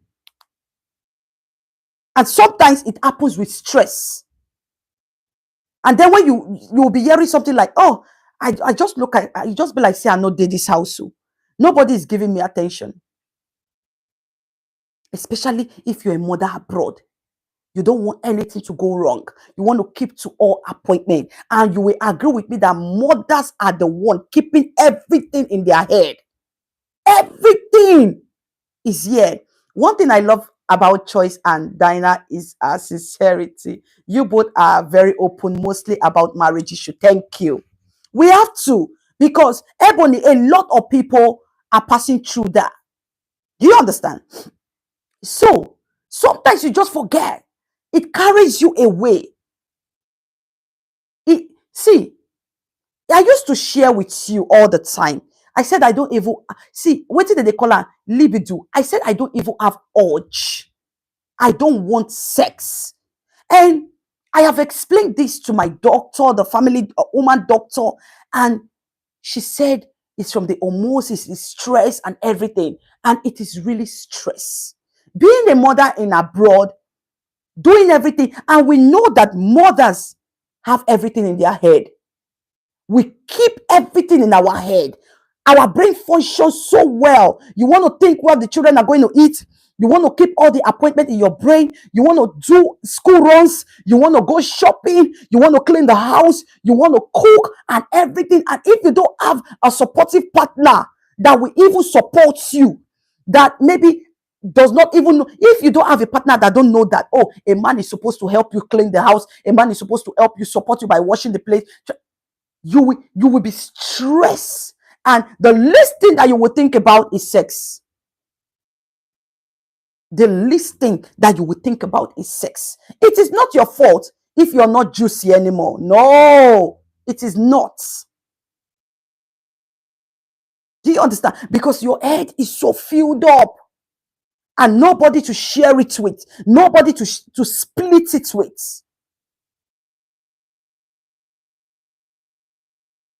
And sometimes it happens with stress. And then when you'll be hearing something like, oh, I just look at, you just be like, say, I know did this house. So nobody is giving me attention. Especially if you're a mother abroad. You don't want anything to go wrong. You want to keep to all appointment. And you will agree with me that mothers are the one keeping everything in their head. Everything is here. One thing I love about Choice and Dina is our sincerity. You both are very open, mostly about marriage issue. Thank you. We have to, because Ebony, a lot of people are passing through that. Do you understand? So sometimes you just forget. It carries you away. See, I used to share with you all the time. I said I don't even see what did they call her libido. I said I don't even have urge. I don't want sex. And I have explained this to my doctor, the family woman doctor, and she said it's from the hormones, it's stress and everything. And it is really stress. Being a mother in abroad, doing everything, and we know that mothers have everything in their head. We keep everything in our head. Our brain functions so well. You want to think what the children are going to eat. You want to keep all the appointment in your brain. You want to do school runs. You want to go shopping. You want to clean the house. You want to cook and everything. And if you don't have a supportive partner that will even support you, that maybe does not even know, if you don't have a partner that don't know that, oh, a man is supposed to help you clean the house, a man is supposed to help you, support you by washing the plate, you will be stressed, and the least thing that you will think about is sex. The least thing that you will think about is sex. It is not your fault if you're not juicy anymore. No, it is not. Do you understand? Because your head is so filled up and nobody to share it with, nobody to split it with.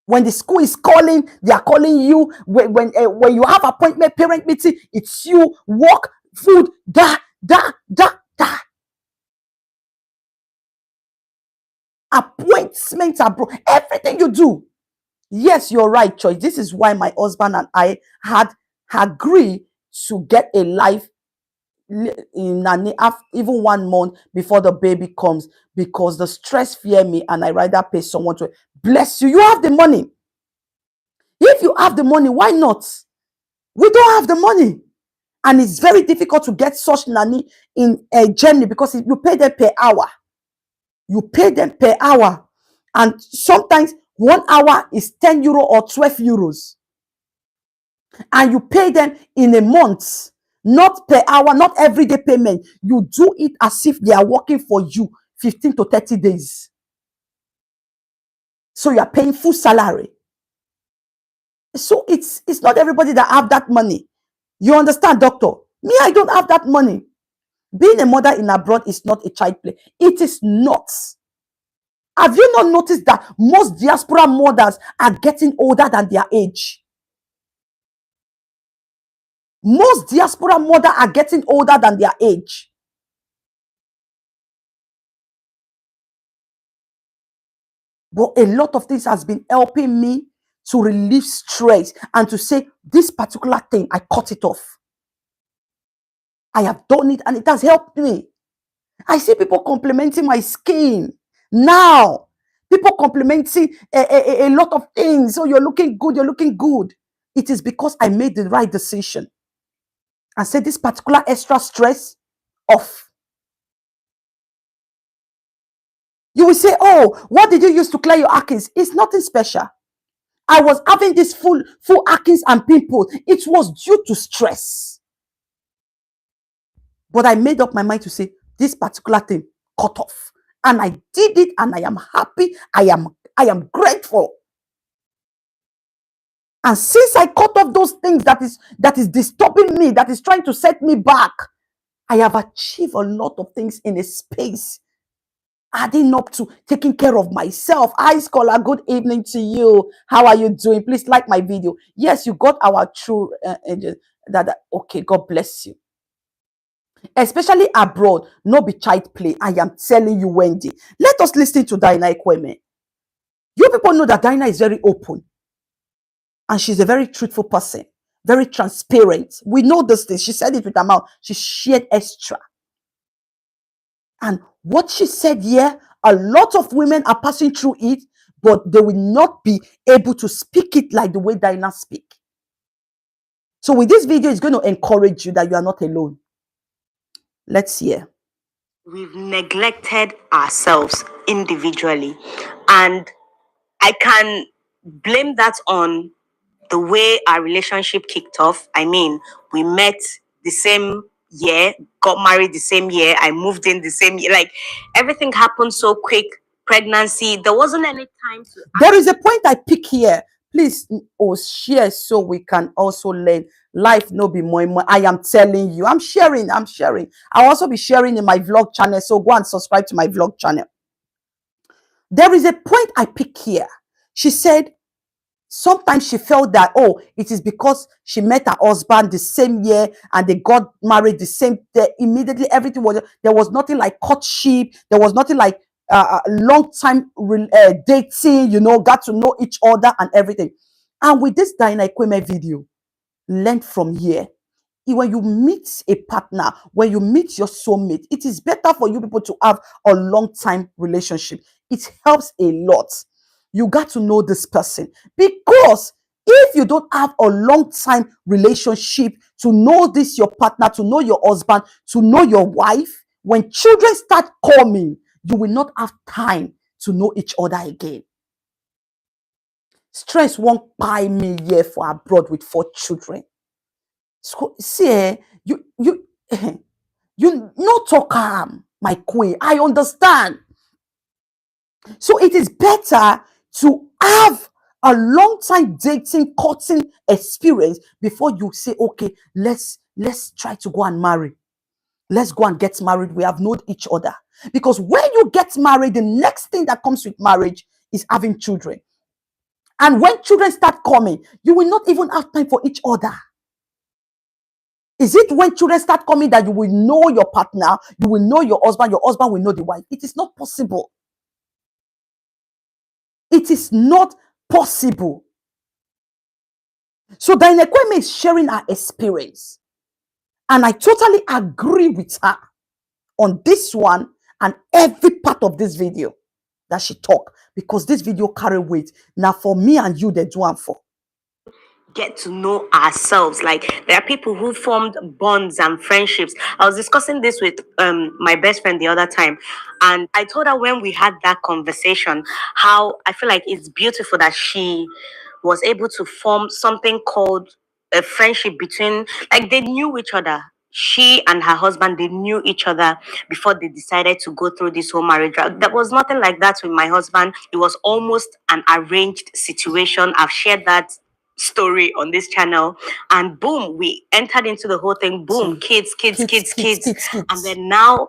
When the school is calling, they are calling you. When you have appointment, parent meeting, it's you, work, food, da. Appointments abroad, everything you do. Yes, you're right, Choice. This is why my husband and I had agreed to get a life in even 1 month before the baby comes, because the stress fear me and I rather pay someone to bless you. You have the money. If you have the money, why not? We don't have the money. And it's very difficult to get such nanny in a journey because you pay them per hour. You pay them per hour. And sometimes 1 hour is 10 euro or 12 euros. And you pay them in a month, not per hour, not everyday payment. You do it as if they are working for you 15 to 30 days. So you are paying full salary. So it's not everybody that have that money. You understand, doctor? Me, I don't have that money. Being a mother in abroad is not a child play. It is not. Have you not noticed that most diaspora mothers are getting older than their age? Most diaspora mothers are getting older than their age. But a lot of things has been helping me to relieve stress and to say, this particular thing, I cut it off. I have done it and it has helped me. I see people complimenting my skin now. People complimenting a lot of things. So you're looking good, you're looking good. It is because I made the right decision and said this particular extra stress off. You will say, oh, what did you use to clear your acnes? It's nothing special. I was having this full acnes and pimples. It was due to stress. But I made up my mind to say, this particular thing, cut off. And I did it and I am happy. I am grateful. And since I cut off those things that is disturbing me, that is trying to set me back, I have achieved a lot of things in a space, adding up to taking care of myself. Hi, Scholar. Good evening to you. How are you doing? Please like my video. Yes, you got our true angel. Okay, God bless you. especially abroad, no be child play. I am telling you, Wendy. Let us listen to Dina Ekweme. You people know that Dina is very open and she's a very truthful person, very transparent. We know this thing. She said it with her mouth. She shared extra. And what she said here, a lot of women are passing through it, but they will not be able to speak it like the way Dina speak. So with this video, it's going to encourage you that you are not alone. Let's hear. We've neglected ourselves individually, and I can blame that on the way our relationship kicked off. I mean, we met the same year, got married the same year, I moved in the same year. Like, everything happened so quick. Pregnancy, there wasn't any time to. There is a point I pick here. Please share so we can also learn. Life no be more. I am telling you. I'm sharing. I'll also be sharing in my vlog channel. So go and subscribe to my vlog channel. There is a point I pick here. She said sometimes she felt that, oh, it is because she met her husband the same year and they got married the same day. Immediately, everything was, there was nothing like courtship. There was nothing like long time dating, got to know each other and everything. And with this Dina Ekweme video, learn from here. When you meet a partner, when you meet your soulmate, it is better for you people to have a long time relationship. It helps a lot. You got to know this person, because if you don't have a long time relationship to know this your partner, to know your husband, to know your wife, when children start coming, you will not have time to know each other again. Stress won't buy me here for abroad with 4 children. So, see, you you not talk my queen. I understand. So it is better to have a long time dating, courting experience before you say, okay, let's try to go and marry. Let's go and get married. We have known each other. Because when you get married, the next thing that comes with marriage is having children. And when children start coming, you will not even have time for each other. Is it when children start coming that you will know your partner, you will know your husband will know the wife? It is not possible. It is not possible. So Dina Ekweme is sharing her experience. And I totally agree with her on this one and every part of this video that she talked. Because this video carry weight. Now for me and you, they do one for. Get to know ourselves. Like, there are people who formed bonds and friendships. I was discussing this with my best friend the other time, and I told her when we had that conversation how I feel like it's beautiful that she was able to form something called a friendship between, like, they knew each other. She and her husband, they knew each other before they decided to go through this whole marriage. There was nothing like that with my husband. It was almost an arranged situation. I've shared that story on this channel, and boom, we entered into the whole thing. Boom, kids. And then now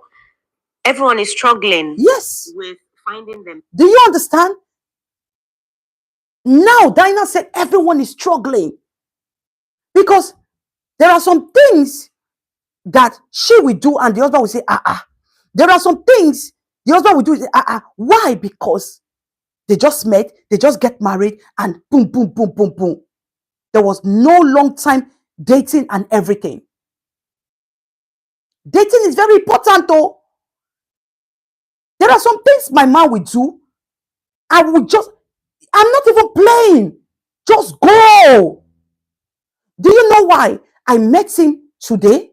everyone is struggling, yes, with finding them. Do you understand? Now Dina said everyone is struggling because there are some things that she will do and the husband will say there are some things the husband will do, why? Because they just met, they just get married, and boom, boom, boom, boom, boom. There was no long time dating and everything. Dating is very important though. There are some things my man will do. I'm not even playing. Just go. Do you know why I met him today?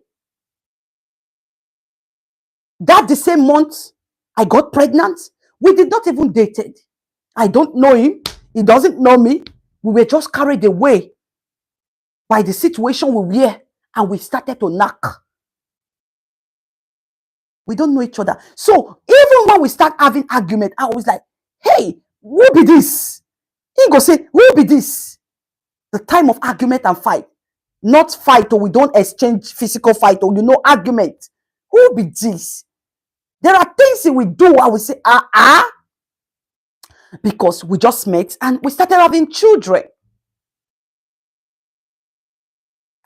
That the same month I got pregnant. We did not even dated. I don't know him. He doesn't know me. We were just carried away by the situation we were, and we started to knock. We don't know each other. So even when we start having argument, I was like, hey, who be this? He go say, who be this? The time of argument and fight. Not fight, or we don't exchange physical fight, or argument. Who be this? There are things that we do, I will say, because we just met and we started having children.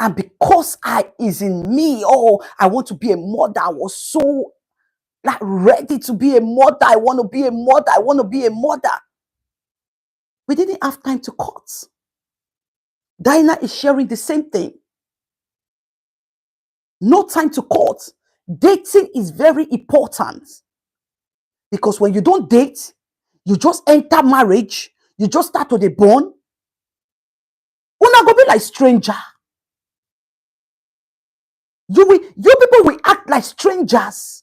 And because I is in me, oh, I want to be a mother. I was so like ready to be a mother. I want to be a mother. I want to be a mother. We didn't have time to cut. Dina is sharing the same thing. No time to cut. Dating is very important because when you don't date, you just enter marriage, you just start to the bond. Una go be like stranger. You people will act like strangers.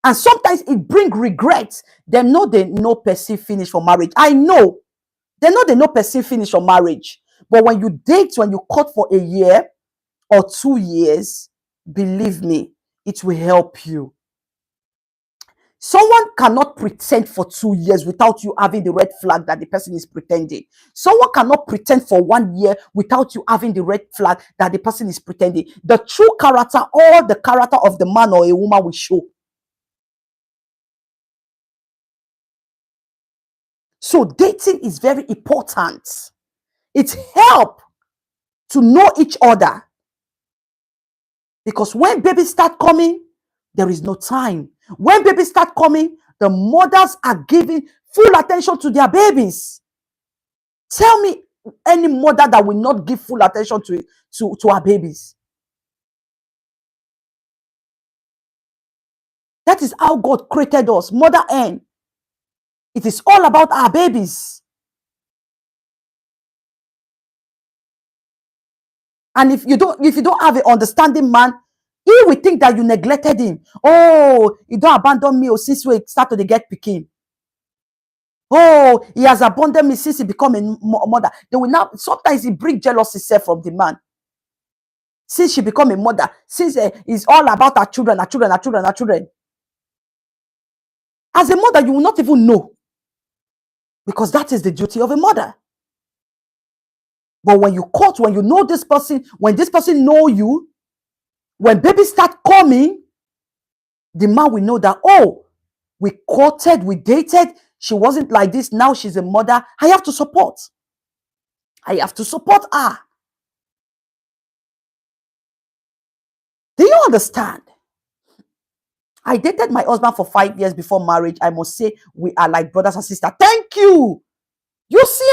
And sometimes it bring regret. They know person finish for marriage. I know. They know person finish for marriage. But when you date, when you cut for a year or 2 years, believe me, it will help you. Someone cannot pretend for 2 years without you having the red flag that the person is pretending. Someone cannot pretend for 1 year without you having the red flag that the person is pretending. The true character or the character of the man or a woman will show. So dating is very important. It helps to know each other. Because when babies start coming, there is no time. When babies start coming, the mothers are giving full attention to their babies. Tell me any mother that will not give full attention to her babies. That is how God created us, mother hen. It is all about our babies. And if you don't have an understanding man, he will think that you neglected him. Oh, he don't abandon me since we start to get pikin. Oh, he has abandoned me since he become a mother. They will now sometimes he bring jealousy self from the man. Since she become a mother, since it's all about her children, her children, her children, her children. As a mother, you will not even know. Because that is the duty of a mother. But when you cut, when you know this person, when this person know you, when babies start coming, the man will know that, oh, we courted, we dated, she wasn't like this, now she's a mother. I have to support. I have to support her. Do you understand? I dated my husband for 5 years before marriage. I must say we are like brothers and sisters. Thank you. You see,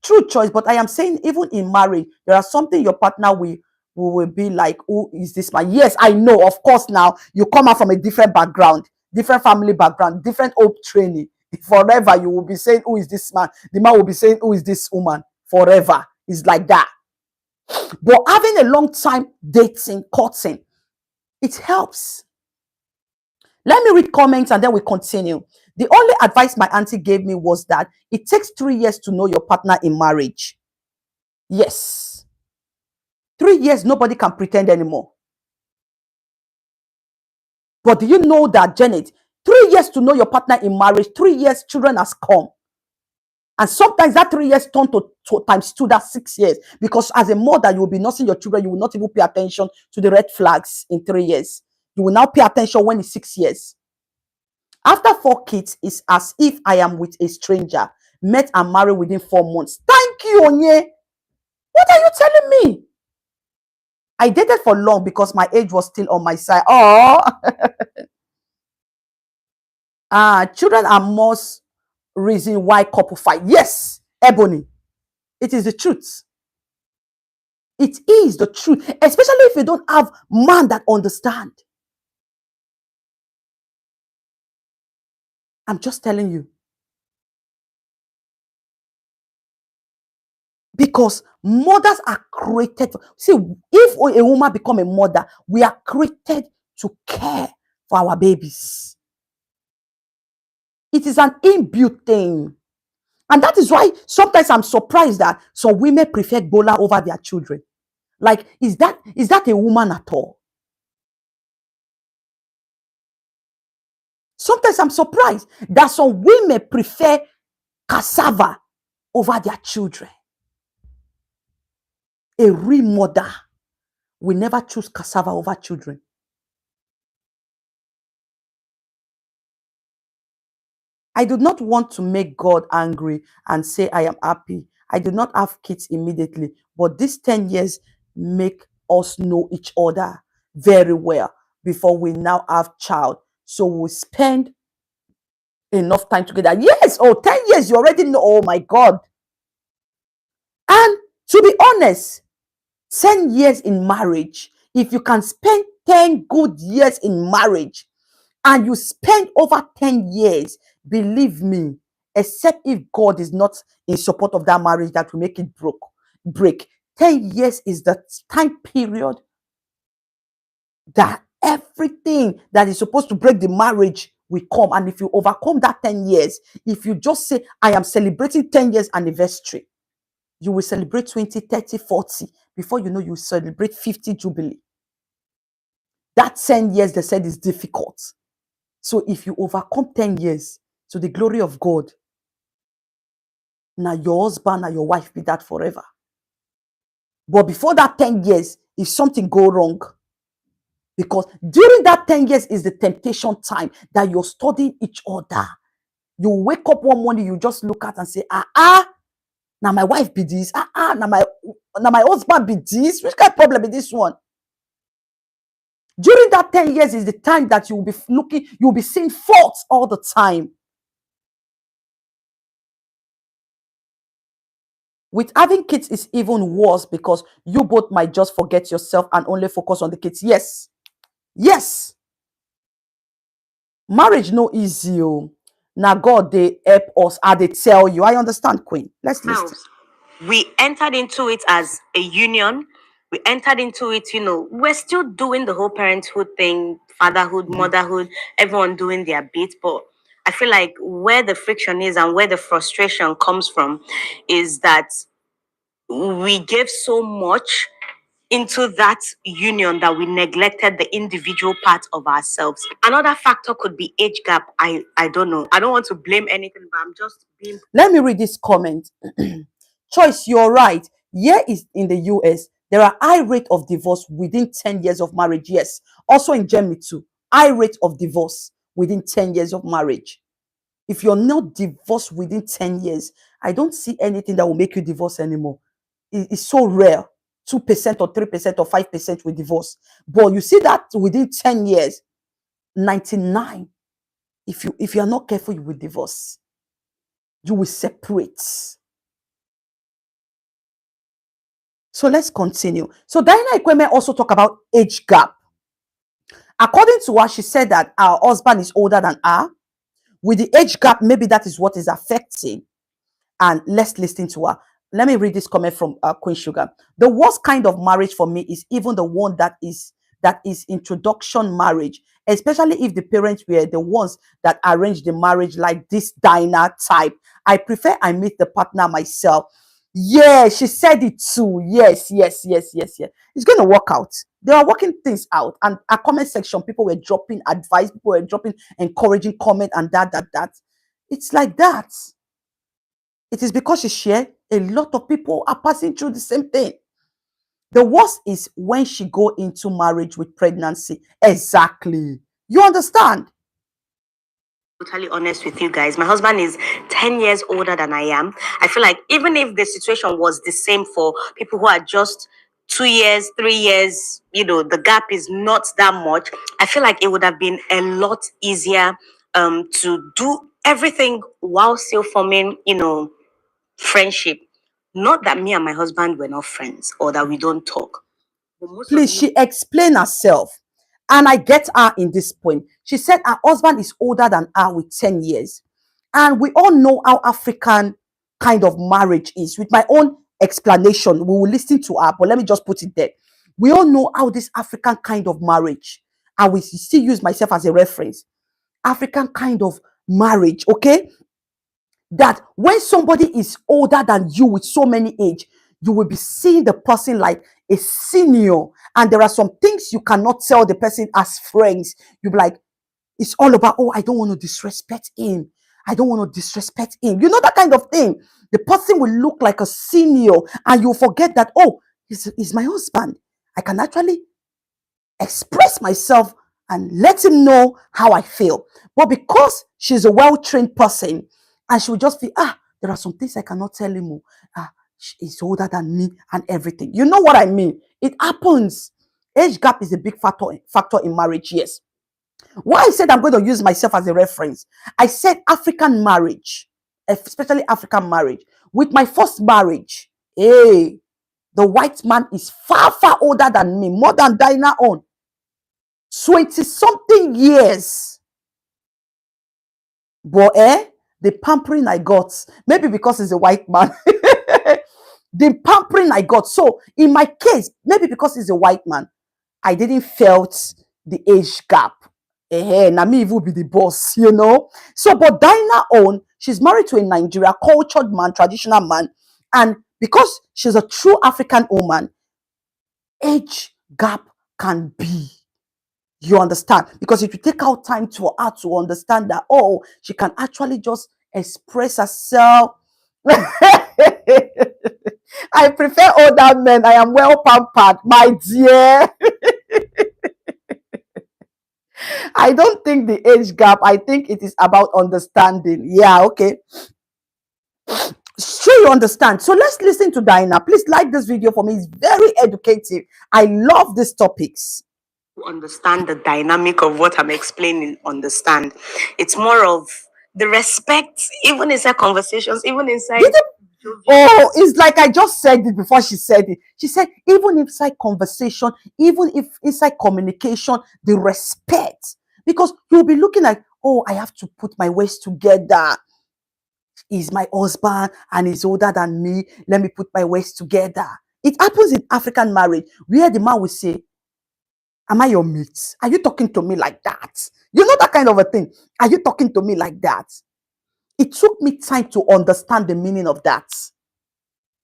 true choice. But I am saying even in marriage, there are something your partner will be like, who is this man? Yes, I know. Of course, now you come out from a different background, different family background, different hope training. Forever, you will be saying, who is this man? The man will be saying, who is this woman? Forever. It's like that. But having a long time dating, courting, it helps. Let me read comments and then we continue. The only advice my auntie gave me was that it takes 3 years to know your partner in marriage. Yes. 3 years, nobody can pretend anymore. But do you know that, Janet, 3 years to know your partner in marriage, 3 years, children has come. And sometimes that 3 years turn to times 2, that's 6 years. Because as a mother, you will be nursing your children, you will not even pay attention to the red flags in 3 years. You will now pay attention when it's 6 years. After 4 kids, it's as if I am with a stranger, met and married within 4 months. Thank you, Onye. What are you telling me? I dated for long because my age was still on my side. Oh, children are most reason why couple fight. Yes, Ebony, it is the truth. It is the truth, especially if you don't have man that understand. I'm just telling you. Because mothers are created. See, if a woman become a mother, we are created to care for our babies. It is an inbuilt thing. And that is why sometimes I'm surprised that some women prefer Bola over their children. Like, is that a woman at all? Sometimes I'm surprised that some women prefer cassava over their children. A real mother will never choose cassava over children. I do not want to make God angry and say I am happy. I did not have kids immediately, but these 10 years make us know each other very well before we now have child. So we spend enough time together. Yes, 10 years, you already know. Oh my God. And to be honest, 10 years in marriage, if you can spend 10 good years in marriage and you spend over 10 years, believe me, except if God is not in support of that marriage, that will make it break. 10 years is the time period that everything that is supposed to break the marriage will come. And if you overcome that 10 years, if you just say, I am celebrating 10 years anniversary, you will celebrate 20, 30, 40. Before you know, you celebrate 50 jubilee. That 10 years, they said, is difficult. So if you overcome 10 years, to the glory of God, now your husband and your wife be that forever. But before that 10 years, if something go wrong, because during that 10 years is the temptation time that you're studying each other. You wake up one morning, you just look at and say, now my wife be this, now my husband be this. Which kind of problem is this one? During that 10 years is the time that you will be looking, you'll be seeing faults all the time. With having kids is even worse because you both might just forget yourself and only focus on the kids. Yes. Yes. Marriage no easy. Now God, they help us. They tell you. I understand, Queen. Let's listen. We entered into it as a union. We entered into it, we're still doing the whole parenthood thing, fatherhood, motherhood, everyone doing their bit. But I feel like where the friction is and where the frustration comes from is that we gave so much into that union that we neglected the individual part of ourselves. Another factor could be age gap. I don't know. I don't want to blame anything, but I'm just being. Let me read this comment. Choice, you're right. Here is in the US, there are high rate of divorce within 10 years of marriage. Yes. Also in Germany too. High rate of divorce within 10 years of marriage. If you're not divorced within 10 years, I don't see anything that will make you divorce anymore. It's so rare. 2% or 3% or 5% will divorce. But you see that within 10 years, 99. If you're not careful, you will divorce. You will separate. So let's continue. So Dina Ikweme also talk about age gap. According to her, she said that our husband is older than her. With the age gap, maybe that is what is affecting. And let's listen to her. Let me read this comment from Queen Sugar. The worst kind of marriage for me is even the one that is introduction marriage, especially if the parents were the ones that arranged the marriage, like this Dina type. I prefer I meet the partner myself. Yeah, she said it too. Yes. It's going to work out. They are working things out. And a comment section, people were dropping advice, people were dropping encouraging comment and that. It's like that. It is because she shared, a lot of people are passing through the same thing. The worst is when she go into marriage with pregnancy. Exactly. You understand? Totally honest with you guys. My husband is 10 years older than I am. I feel like even if the situation was the same for people who are just 2 years, 3 years, the gap is not that much. I feel like it would have been a lot easier to do everything while still forming, friendship. Not that me and my husband were not friends or that we don't talk. Please, she explained herself. And I get her in this point. She said her husband is older than her with 10 years. And we all know how African kind of marriage is. With my own explanation, we will listen to her, but let me just put it there. We all know how this African kind of marriage, I will still use myself as a reference. African kind of marriage, okay? That when somebody is older than you with so many age, you will be seeing the person like a senior. And there are some things you cannot tell the person as friends. You'll be like, it's all about, I don't want to disrespect him. I don't want to disrespect him. You know, that kind of thing. The person will look like a senior and you'll forget that, he's my husband. I can actually express myself and let him know how I feel. But because she's a well-trained person and she will just feel, there are some things I cannot tell him. She's older than me and everything. You know what I mean? It happens. Age gap is a big factor in marriage, yes. Why I said I'm going to use myself as a reference, I said African marriage, especially African marriage. With my first marriage, hey, the white man is far, far older than me, more than Dina on. 20 something years. But the pampering I got, maybe because he's a white man, the pampering I got. So in my case, maybe because he's a white man, I didn't felt the age gap. Na me will be the boss, you know. So, but Dina own, she's married to a Nigeria cultured man, traditional man, and because she's a true African woman, age gap can be. You understand? Because if you take out time for her to understand that, oh, she can actually just express herself. I prefer older men. I am well pampered, my dear. I don't think the age gap, I think it is about understanding. Yeah, okay. Sure, you understand. So let's listen to Dina. Please like this video for me. It's very educative. I love these topics. Understand the dynamic of what I'm explaining, understand. It's more of the respect, even inside conversations, even inside. Oh, it's like I just said it before she said it. She said, even inside conversation, even if inside communication, the respect. Because you'll be looking like, oh, I have to put my waist together. He's my husband and he's older than me. Let me put my waist together. It happens in African marriage where the man will say, am I your mate? Are you talking to me like that? You know that kind of a thing. Are you talking to me like that? It took me time to understand the meaning of that.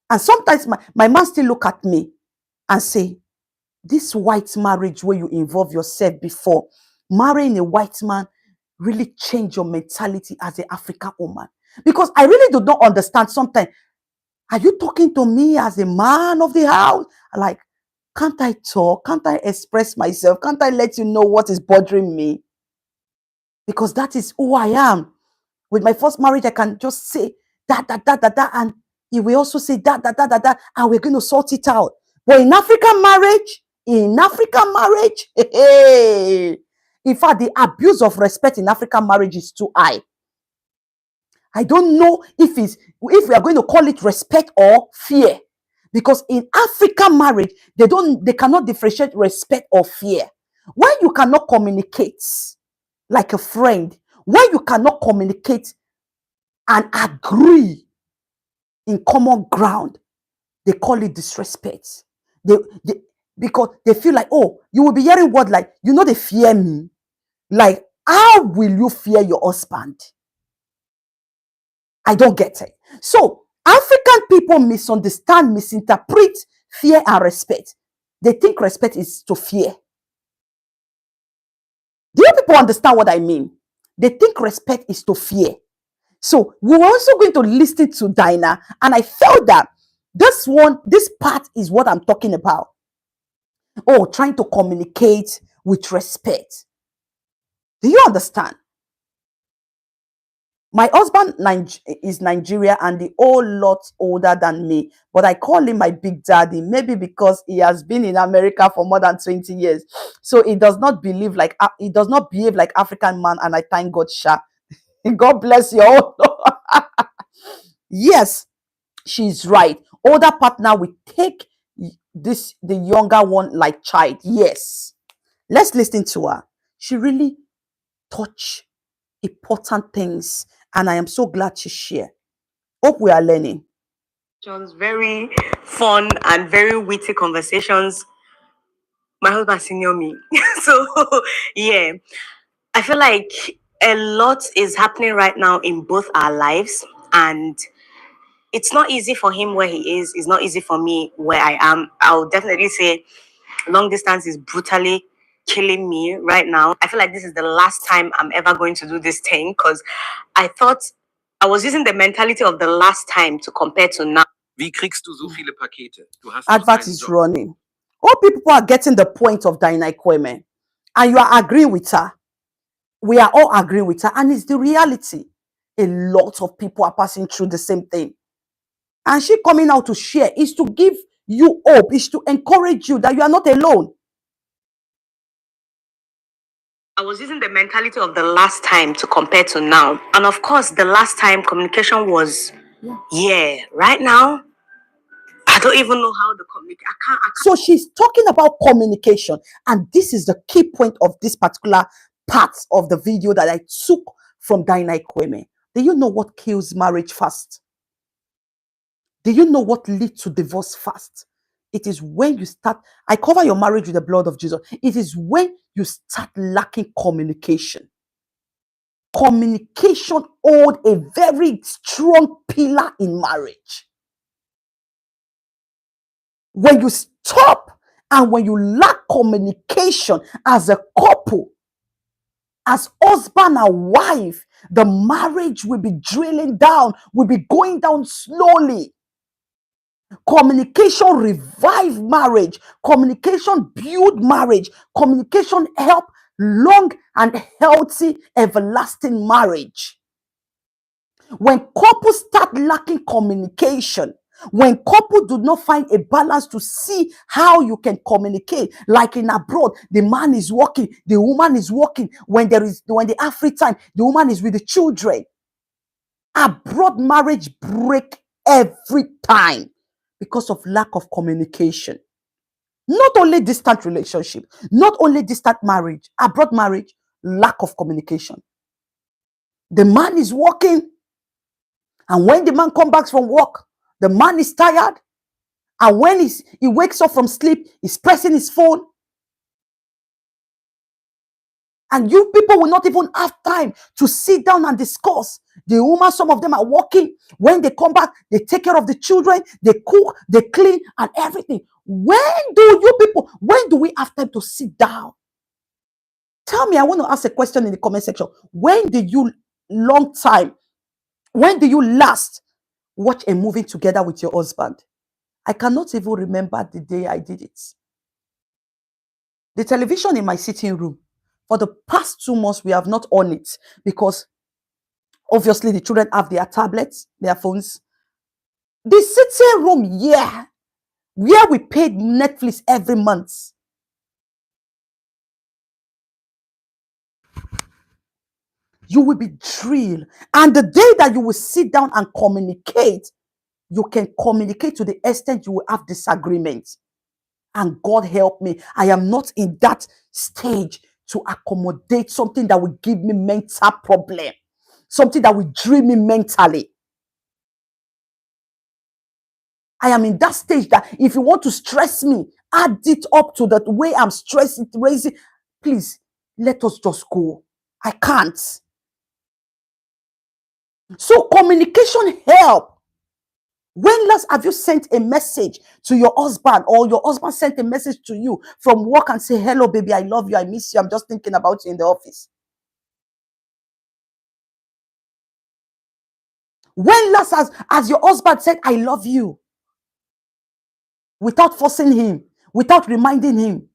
And sometimes my man still look at me and say, this white marriage where you involve yourself before, marrying a white man really change your mentality as an African woman. Because I really do not understand sometimes. Are you talking to me as a man of the house? Like, can't I talk? Can't I express myself? Can't I let you know what is bothering me? Because that is who I am. With my first marriage, I can just say that, and he will also say that, and we're going to sort it out. But in African marriage, hey, in fact, the abuse of respect in African marriage is too high. I don't know if we are going to call it respect or fear. Because in African marriage, they cannot differentiate respect or fear. When you cannot communicate like a friend, when you cannot communicate and agree in common ground, they call it disrespect. Because they feel like, oh, you will be hearing word like, you know, they fear me. Like, how will you fear your husband? I don't get it. So African people misunderstand, misinterpret fear and respect. They think respect is to fear. Do you people understand what I mean? They think respect is to fear. So we were also going to listen to Dina, and I felt that this part is what I'm talking about. Oh, trying to communicate with respect. Do you understand? My husband is Nigeria and the whole lot older than me, but I call him my big daddy, maybe because he has been in America for more than 20 years. So he does not behave like African man, and I thank God, Sha. God bless you all. Yes, she's right. Older partner will take the younger one like child. Yes. Let's listen to her. She really touched important things, and I am so glad to share. Hope we are learning. John's very fun and very witty conversations. My husband senior me. So yeah. I feel like a lot is happening right now in both our lives, and it's not easy for him where he is. It's not easy for me where I am. I'll definitely say long distance is brutally killing me right now. I feel like this is the last time I'm ever going to do this thing, because I thought I was using the mentality of the last time to compare to now. Wie kriegst du so viele Pakete? Du hast Advert is running. All people are getting the point of Dina Kweme, and you are agreeing with her. We are all agreeing with her, and it's the reality. A lot of people are passing through the same thing. And she coming out to share is to give you hope, is to encourage you that you are not alone. I was using the mentality of the last time to compare to now. And of course, the last time communication was, right now, I don't even know how to communicate. I can't. So she's talking about communication. And this is the key point of this particular part of the video that I took from Dina. Do you know what kills marriage fast? Do you know what leads to divorce fast? It is when you start, I cover your marriage with the blood of Jesus. It is when you start lacking communication. Communication hold a very strong pillar in marriage. When you stop and when you lack communication as a couple, as husband and wife, the marriage will be drilling down, will be going down slowly. Communication revive marriage. Communication build marriage. Communication help long and healthy, everlasting marriage. When couples start lacking communication, when couples do not find a balance to see how you can communicate, like in abroad, the man is working, the woman is working. When they have free time, the woman is with the children. Abroad marriage break every time because of lack of communication. Not only distant relationship, not only distant marriage, abroad marriage, lack of communication. The man is working, and when the man comes back from work, the man is tired. And when he wakes up from sleep, he's pressing his phone. And you people will not even have time to sit down and discuss. The woman, some of them are working. When they come back, they take care of the children, they cook, they clean, and everything. When do we have time to sit down? Tell me, I want to ask a question in the comment section. When did you last watch a movie together with your husband? I cannot even remember the day I did it. The television in my sitting room, for the past 2 months, we have not on it because obviously the children have their tablets, their phones. The sitting room, where we paid Netflix every month. You will be drilled. And the day that you will sit down and communicate, you can communicate to the extent you will have disagreements. And God help me, I am not in that stage to accommodate something that will give me mental problem, something that will drill me mentally. I am in that stage that if you want to stress me, add it up to the way I'm stressing, raising. Please, let us just go. I can't. So communication help. When last have you sent a message to your husband, or your husband sent a message to you from work and say, hello, baby, I love you, I miss you, I'm just thinking about you in the office? When last has your husband said, I love you, without forcing him, without reminding him?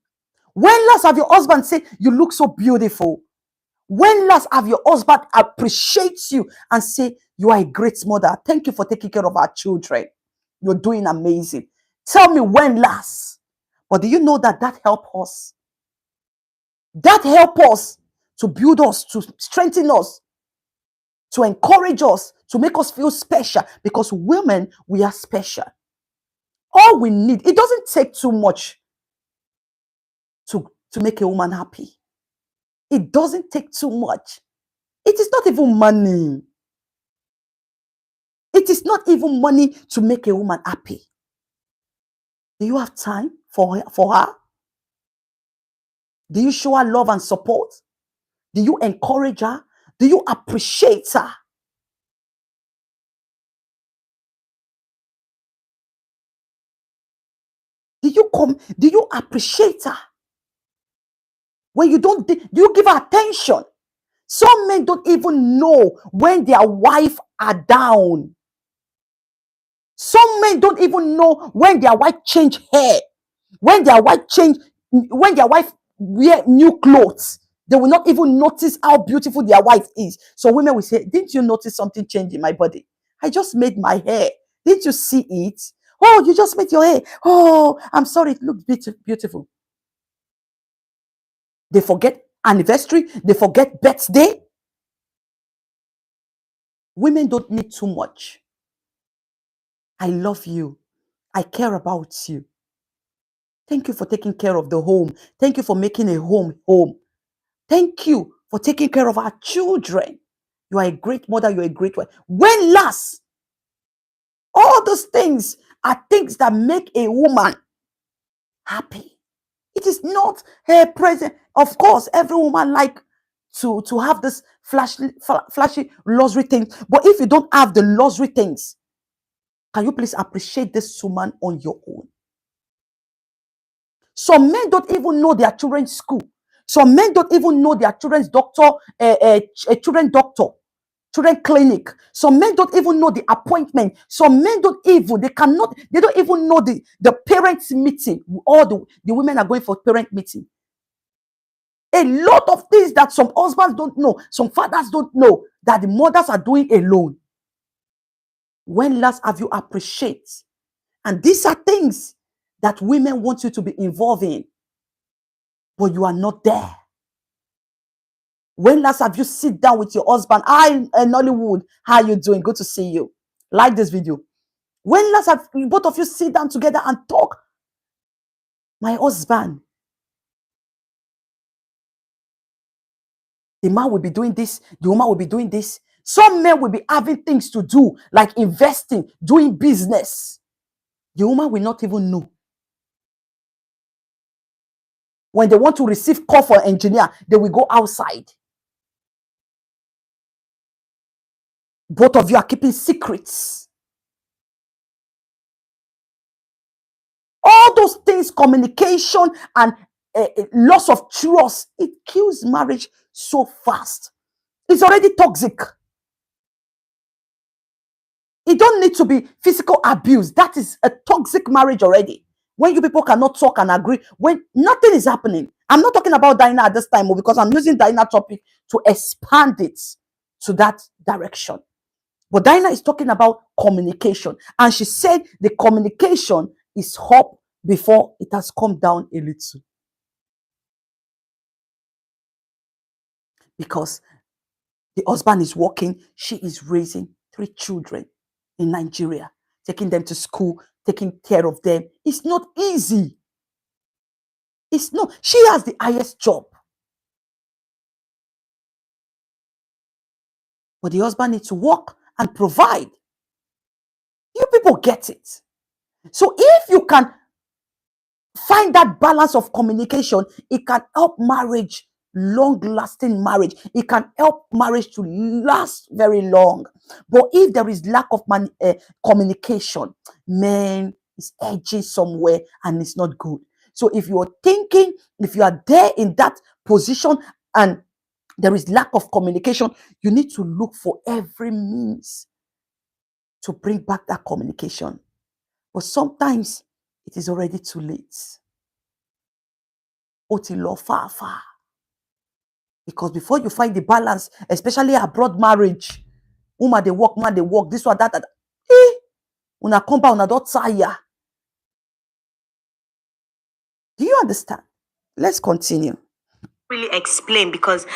When last have your husband said, you look so beautiful? When last have your husband appreciates you and say, you are a great mother, thank you for taking care of our children, you're doing amazing? Tell me when last. But do you know that help us? That help us to build us, to strengthen us, to encourage us, to make us feel special, because women, we are special. All we need, it doesn't take too much to make a woman happy. It doesn't take too much. It is not even money. It is not even money to make a woman happy. Do you have time for her? Do you show her love and support? Do you encourage her? Do you appreciate her? Do you appreciate her? When you don't, do you give her attention? Some men don't even know when their wife are down. Some men don't even know when their wife change hair, when their wife wear new clothes. They will not even notice how beautiful their wife is. So women will say, didn't you notice something change in my body? I just made my hair. Didn't you see it? Oh, you just made your hair. Oh, I'm sorry, it looks beautiful. They forget anniversary, they forget birthday. Women don't need too much. I love you. I care about you. Thank you for taking care of the home. Thank you for making a home home. Thank you for taking care of our children. You are a great mother. You're a great wife. When last, all those things are things that make a woman happy. It is not her present. Of course, every woman like to have this flashy luxury things. But if you don't have the luxury things, can you please appreciate this woman on your own? Some men don't even know their children's school. Some men don't even know their children's doctor, children doctor, children clinic. Some men don't even know the appointment. Some men don't even, they don't even know the parents meeting. All the women are going for parent meeting. A lot of things that some husbands don't know, some fathers don't know, that the mothers are doing alone. When last have you appreciate? And these are things that women want you to be involved in, but you are not there. When last have you sit down with your husband? Hi, Nollywood, how you doing? Good to see you. Like this video. When last have both of you sit down together and talk? My husband, the man will be doing this, the woman will be doing this. Some men will be having things to do, like investing, doing business. The woman will not even know. When they want to receive call for engineer, they will go outside. Both of you are keeping secrets. All those things, communication and loss of trust, it kills marriage so fast. It's already toxic. It don't need to be physical abuse. That is a toxic marriage already. When you people cannot talk and agree, when nothing is happening. I'm not talking about Dina at this time, because I'm using Dina topic to expand it to that direction. But Dina is talking about communication. And she said the communication is up before it has come down a little. Because the husband is working, she is raising 3 children in Nigeria, taking them to school, taking care of them. It's not easy. It's not. She has the highest job. But the husband needs to work and provide. You people get it. So if you can find that balance of communication, it can help marriage, long-lasting marriage. It can help marriage to last very long. But if there is lack of communication, man is edging somewhere and it's not good. So if you are thinking, if you are there in that position and there is lack of communication, you need to look for every means to bring back that communication. But sometimes it is already too late. Otilo far, far. Because before you find the balance, especially abroad marriage, woman they work, man they work, this one, that. Una come back, una don't tire. Do you understand? Let's continue. Really explain, because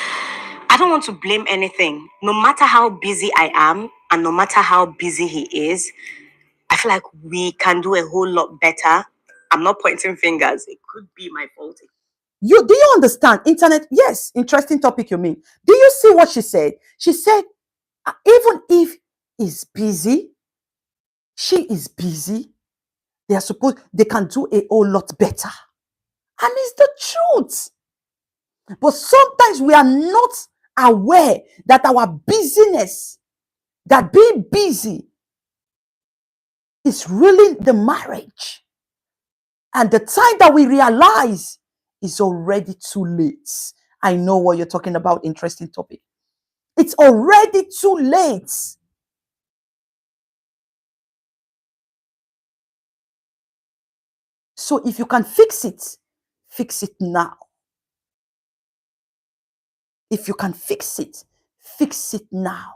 I don't want to blame anything. No matter how busy I am and no matter how busy he is, I feel like we can do a whole lot better. I'm not pointing fingers. It could be my fault. Do you understand? Internet, yes, interesting topic you mean. Do you see what she said? She said, even if he's busy, she is busy, they can do a whole lot better. And it's the truth. But sometimes we are not aware that our busyness, that being busy, is really the marriage. And the time that we realize is already too late. I know what you're talking about. Interesting topic. It's already too late. So if you can fix it now. If you can fix it now.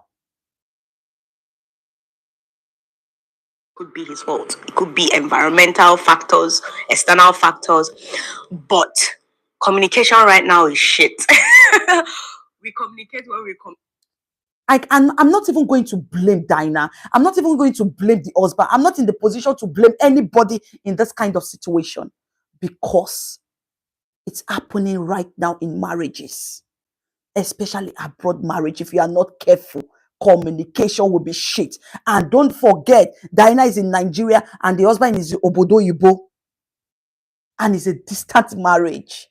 Could be his fault. It could be environmental factors, external factors, but communication right now is shit. We communicate when we I'm not even going to blame Dina. I'm not even going to blame the husband. I'm not in the position to blame anybody in this kind of situation because it's happening right now in marriages, especially abroad marriage. If you are not careful, communication will be shit. And don't forget, Dina is in Nigeria and the husband is Obodo Ibo, and it's a distant marriage.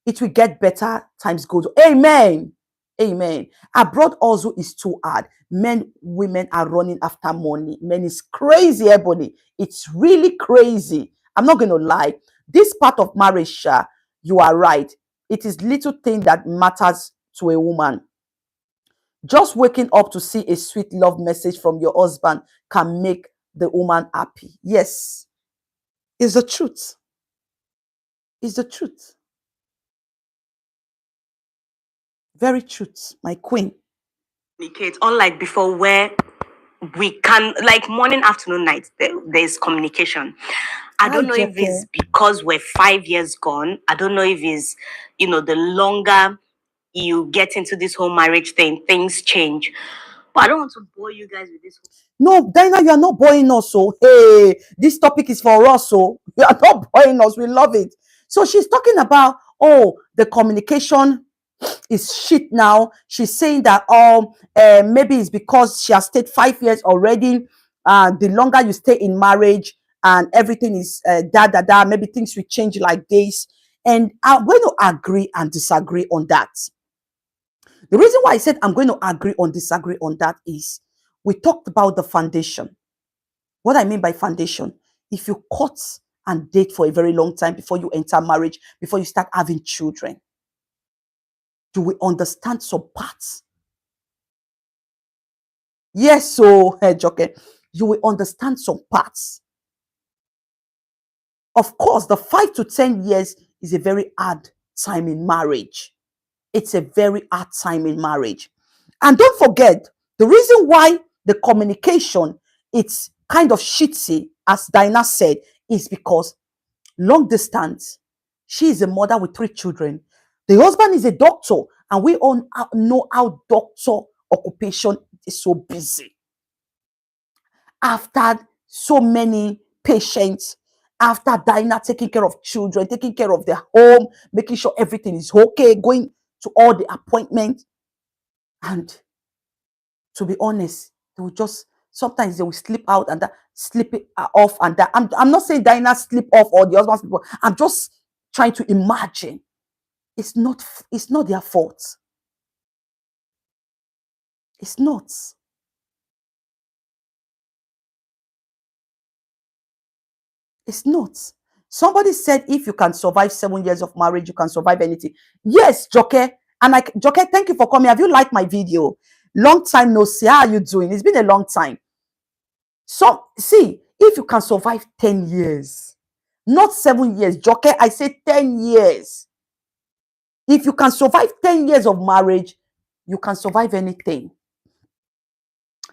It will get better, times goes. Amen. Amen. Abroad also is too hard. Men, women are running after money. Men is crazy, Ebony. It's really crazy. I'm not going to lie. This part of marriage, Sha, you are right. It is little thing that matters to a woman. Just waking up to see a sweet love message from your husband can make the woman happy. Yes. It's the truth. It's the truth. Very truth, my queen. communicate, unlike before where we can, like morning, afternoon, night, there's communication. I don't know if it's because we're 5 years gone. I don't know if it's, the longer you get into this whole marriage thing, things change. But I don't want to bore you guys with this. No, Dina, you are not boring us. So, hey, this topic is for us. So, you are not boring us. We love it. So, she's talking about, oh, the communication is shit now. She's saying that, maybe it's because she has stayed 5 years already. The longer you stay in marriage and everything is maybe things will change like this. And I'm going to agree and disagree on that. The reason why I said I'm going to agree or disagree on that is we talked about the foundation. What I mean by foundation, if you cut and date for a very long time before you enter marriage, before you start having children, you will understand some parts. Yes, so, Joke, you will understand some parts. Of course, the 5 to 10 years is a very hard time in marriage. It's a very hard time in marriage. And don't forget, the reason why the communication, it's kind of shitty, as Dina said, is because long distance, she is a mother with 3 children. The husband is a doctor, and we all know how doctor occupation is so busy. After so many patients, after Dina taking care of children, taking care of their home, making sure everything is okay, going to all the appointments. And to be honest, they will just, sometimes they will slip out and that, slip it off and that. I'm not saying Dina slip off or the husband slip off. I'm just trying to imagine. It's not their fault. It's not. It's not. Somebody said if you can survive 7 years of marriage, you can survive anything. Yes, Joke. And Joke, thank you for coming. Have you liked my video? Long time no see. How are you doing? It's been a long time. So, see, if you can survive 10 years, not 7 years, Joke, I say 10 years. If you can survive 10 years of marriage, you can survive anything.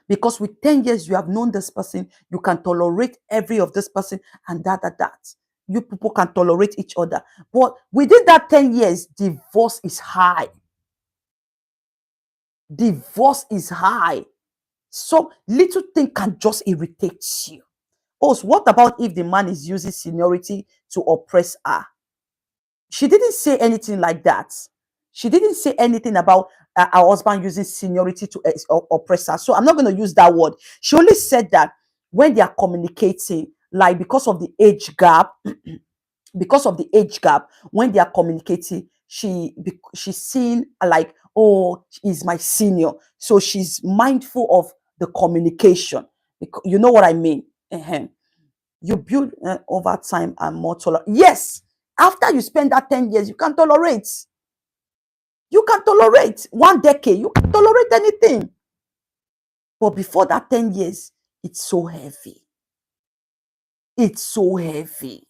Because with 10 years, you have known this person, you can tolerate every of this person and that. You people can tolerate each other. But within that 10 years, divorce is high. Divorce is high. So little thing can just irritate you. Oh, so what about if the man is using seniority to oppress her? She didn't say anything like that. She didn't say anything about her husband using seniority to oppress her. So I'm not going to use that word. She only said that when they are communicating, like because of the age gap, when they are communicating, she's seen like, oh, he's my senior. So she's mindful of the communication. You know what I mean? You build over time and more tolerant. Yes, after you spend that 10 years, you can tolerate. You can tolerate 1 decade. You can tolerate anything. But before that 10 years, it's so heavy. It's so heavy.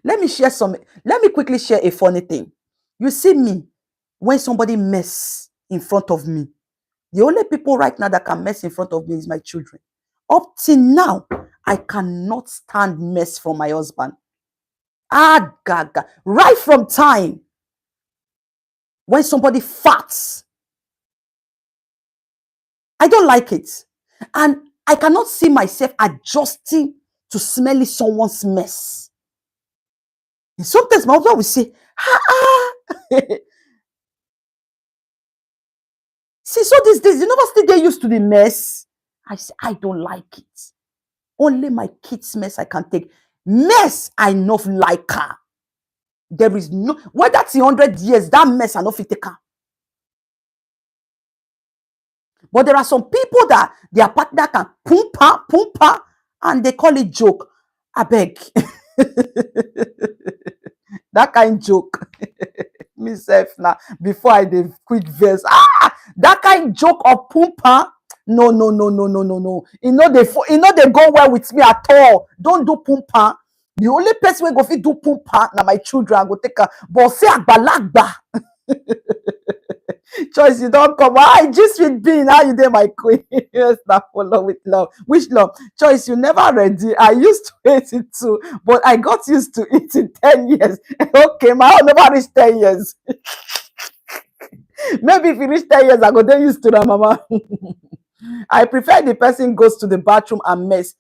Let me quickly share a funny thing. You see me, when somebody mess in front of me, the only people right now that can mess in front of me is my children. Up till now, I cannot stand mess from my husband. Ah, gaga. Right from time when somebody farts, I don't like it. And I cannot see myself adjusting to smelling someone's mess. And sometimes my husband will say, see, so these days, you never still get used to the mess. I say, I don't like it. Only my kids' mess I can take. Mess, I not like her. There is no, whether it's 100 years, that mess I not fit take her. But there are some people that their partner can pumpa, and they call it joke. I beg. That kind joke. Myself now, before I did quick verse. That kind joke of pumpa. No. You know they go well with me at all. Don't do pumpa. The only person we go fit do pumpa now my children I go take her. But say agbalagba. Choice, you don't come. I just with being how you did my queen. Yes, not follow with love. Which love? Choice, you never ready. I used to hate it too, but I got used to it in 10 years. Okay, my own never reached 10 years. Maybe if you reach 10 years, I go then used to that, mama. I prefer the person goes to the bathroom and mess.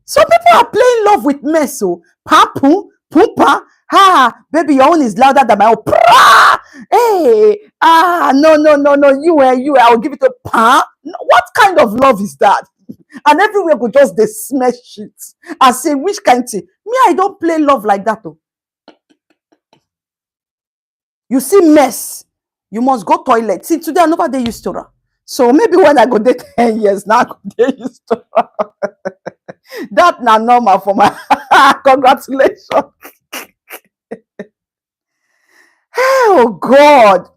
Some people are playing love with mess. So, papu, pumpa. Baby, your own is louder than my own. Hey, no. You, I'll give it a pa. What kind of love is that? And everywhere go just they smash shit. I say, which kind thing? Me, I don't play love like that. Oh. You see mess, you must go toilet. See, today I never dey used to her. So maybe when I go there 10 years, now I go dey used to her. That na normal for my congratulations. Oh God.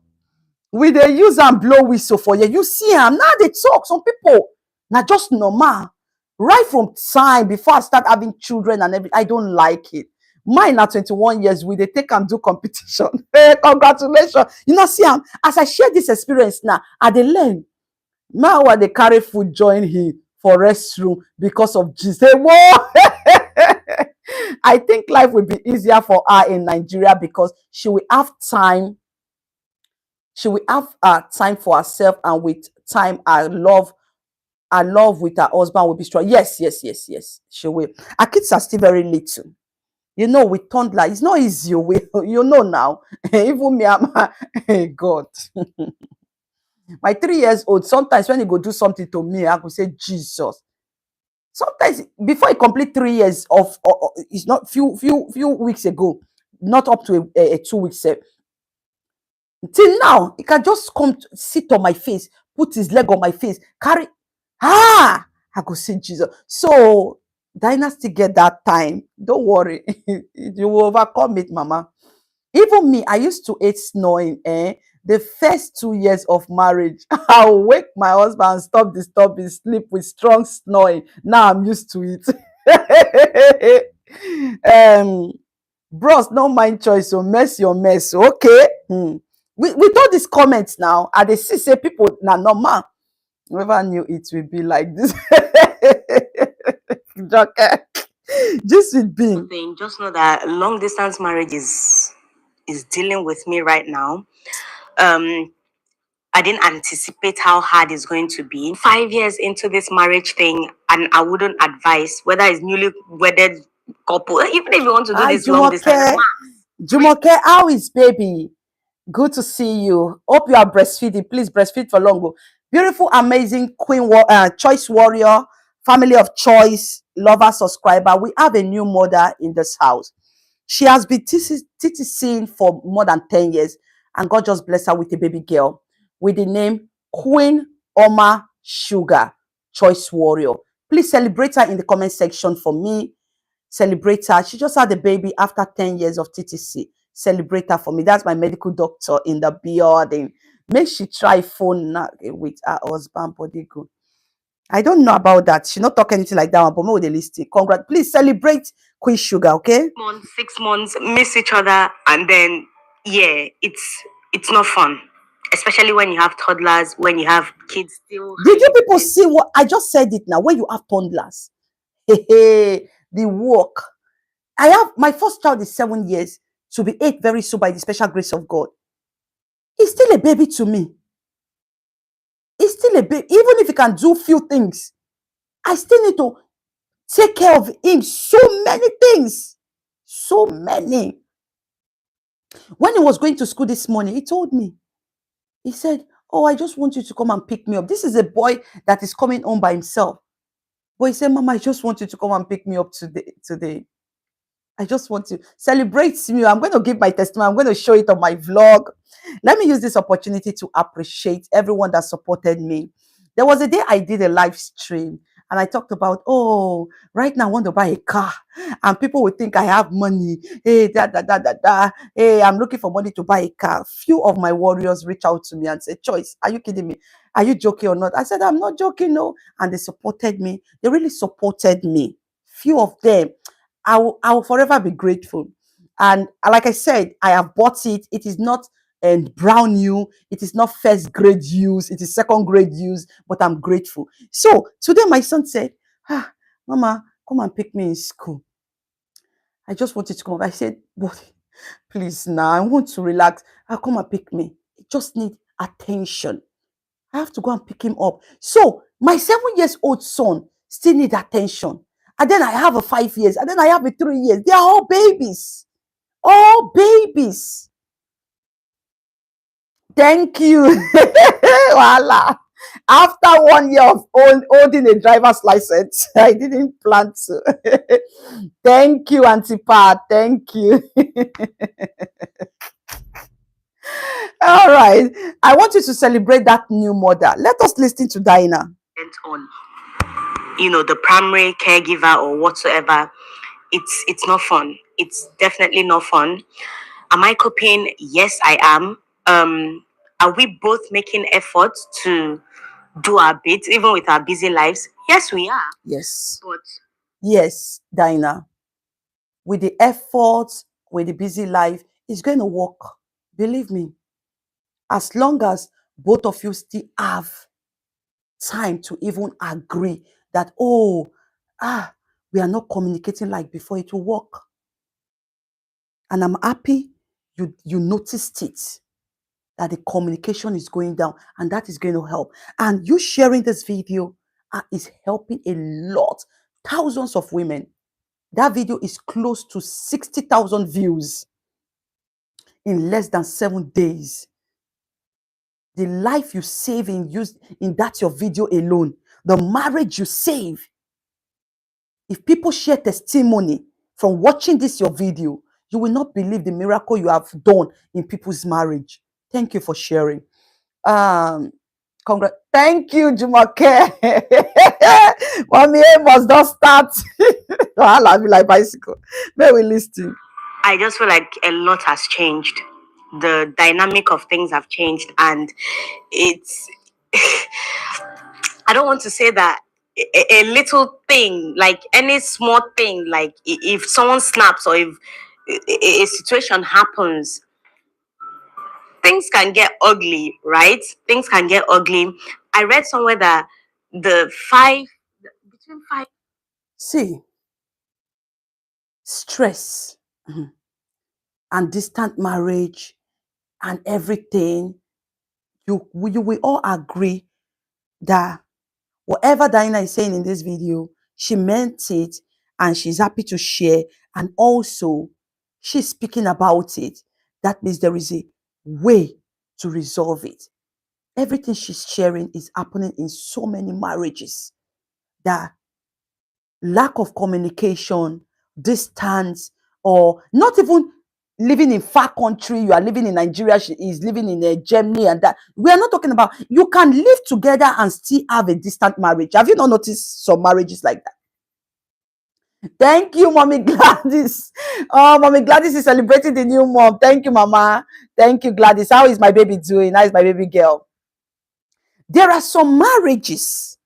We dey use and blow whistle for you. You see am now they talk. Some people na just normal. Right from time before I start having children and everything, I don't like it. Mine at 21 years, we they take and do competition. Hey, congratulations. You know, see am as I share this experience now, I dey learn. Now I they carry food join him for restroom because of Jesus. Hey, whoa! I think life will be easier for her in Nigeria because she will have time. She will have time for herself, and with time, her love with her husband will be strong. Yes. She will. Her kids are still very little. You know, with toddler, it's not easy. You know now. Even me, hey God. My 3 years old, sometimes when he go do something to me, I go say, Jesus. Sometimes before he complete 3 years it's not few weeks ago, not up to 2 weeks. Till now, he can just come sit on my face, put his leg on my face, carry. I go say Jesus. So Dina still get that time. Don't worry, you will overcome it, mama. Even me, I used to hate snoring. The first 2 years of marriage, I'll wake my husband and stop disturbing sleep with strong snoring. Now I'm used to it. Bros, no mind choice, so mess your mess. Okay. With all these comments now, I dey see say people na normal. Never knew it would be like this. Joker. Just with being. Thing, just know that long distance marriage is dealing with me right now. I didn't anticipate how hard it's going to be. 5 years into this marriage thing, and I wouldn't advise whether it's newly wedded couple, even if you want to do this long distance. Jumoke, how is baby? Good to see you. Hope you are breastfeeding. Please breastfeed for long. Beautiful, amazing queen, choice warrior, family of choice, lover, subscriber. We have a new mother in this house. She has been TTCing for more than 10 years, and God just bless her with a baby girl with the name Queen Amma Sugar, choice warrior. Please celebrate her in the comment section for me. Celebrate her. She just had a baby after 10 years of TTC. Celebrate her for me. That's my medical doctor in the building. Make she try phone now with her husband, body good. I don't know about that. She not talk anything like that one, but more with the listing. Congrats. Please celebrate Queen Sugar, okay? 6 months, miss each other, and then it's not fun. especially when you have toddlers, when you have kids still. Did you people see what I just said it now? When you have toddlers, the work. I have my first child is 7 years, to be 8 very soon by the special grace of God. He's still a baby to me. He's still a baby. Even if he can do few things, I still need to take care of him. So many things. So many. When he was going to school this morning, he told me, he said, "Oh, I just want you to come and pick me up." This is a boy that is coming home by himself. But he said, "Mama, I just want you to come and pick me up today. I just want to celebrate me. I'm going to give my testimony. I'm going to show it on my vlog." Let me use this opportunity to appreciate everyone that supported me. There was a day I did a live stream and I talked about, oh, right now I want to buy a car. And people would think I have money. Hey, Hey, I'm looking for money to buy a car. Few of my warriors reached out to me and said, "Choice, are you kidding me? Are you joking or not?" I said, "I'm not joking, no." And they supported me. They really supported me. Few of them. I will forever be grateful. And like I said, I have bought it. It is not brown new. It is not first grade use. It is second grade use. But I'm grateful. So today my son said, "Mama, come and pick me in school. I just wanted to come up." I said, "But please now, I want to relax. Come and pick me. I just need attention. I have to go and pick him up." So my 7 years old son still need attention. And then I have a 5 years. And then I have a 3 years. They are all babies. All babies. Thank you. Voila. After 1 year of holding a driver's license, I didn't plan to. Thank you, Auntie Pat. Thank you. All right. I want you to celebrate that new mother. Let us listen to Dina. On, the primary caregiver or whatsoever, it's not fun. It's definitely not fun. Am I coping? Yes, I am. Are we both making efforts to do our bit, even with our busy lives? Yes, we are. Yes. But yes, Dina. With the efforts, with the busy life, it's going to work. Believe me. As long as both of you still have time to even agree that, we are not communicating like before, it will work. And I'm happy you noticed it, that the communication is going down, and that is going to help. And you sharing this video is helping a lot. Thousands of women. That video is close to 60,000 views in less than 7 days. The life you save in that your video alone, the marriage you save. If people share testimony from watching this your video, you will not believe the miracle you have done in people's marriage. Thank you for sharing. Thank you, Jumake. Mommy must not start. I'll be like bicycle. May we listen. I just feel like a lot has changed. The dynamic of things have changed, and it's I don't want to say that a little thing, like any small thing, like if someone snaps or if a situation happens, things can get ugly, right? Things can get ugly. I read somewhere that between five. See, stress and distant marriage and everything, you will all agree that whatever Dina is saying in this video, she meant it and she's happy to share. And also, she's speaking about it. That means there is a way to resolve it. Everything she's sharing is happening in so many marriages. That lack of communication, distance, or not even living in far country. You are living in Nigeria, she is living in Germany, and that. We are not talking about, you can live together and still have a distant marriage. Have you not noticed some marriages like that? Thank you, Mommy Gladys. Oh, Mommy Gladys is celebrating the new mom. Thank you, Mama. Thank you, Gladys. How is my baby doing? How is my baby girl? There are some marriages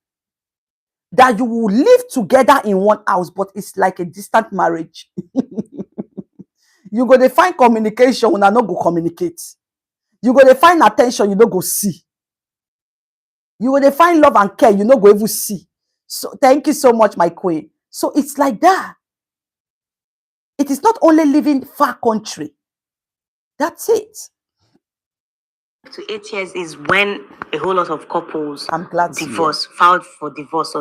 that you will live together in one house, but it's like a distant marriage. You go to find communication when I not go communicate. You go dey find attention, you no go see. You go dey find love and care, you no go even see. So thank you so much, my queen. So it's like that. It is not only living far country. That's it. To 8 years is when a whole lot of couples I'm glad to hear. divorce, filed for divorce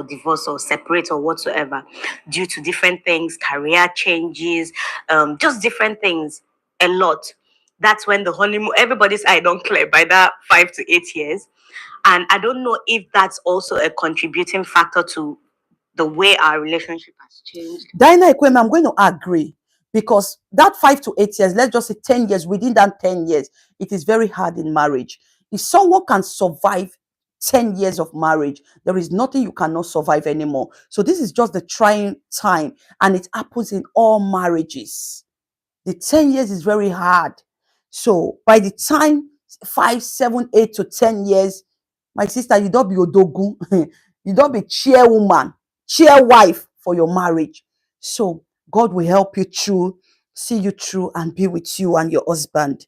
or separate or whatsoever due to different things, career changes, just different things, a lot. That's when the honeymoon, everybody's eye don't clear by that 5 to 8 years. And I don't know if that's also a contributing factor to the way our relationship has changed. Dina Ekweme, I'm going to agree, because that 5 to 8 years, let's just say 10 years, within that 10 years, it is very hard in marriage. If someone can survive 10 years of marriage, there is nothing you cannot survive anymore. So this is just the trying time, and it happens in all marriages. The 10 years is very hard. So by the time 5, 7, 8 to 10 years, my sister, you don't be odogu. You don't be chairwoman, chair wife for your marriage. So God will help you through, see you through, and be with you and your husband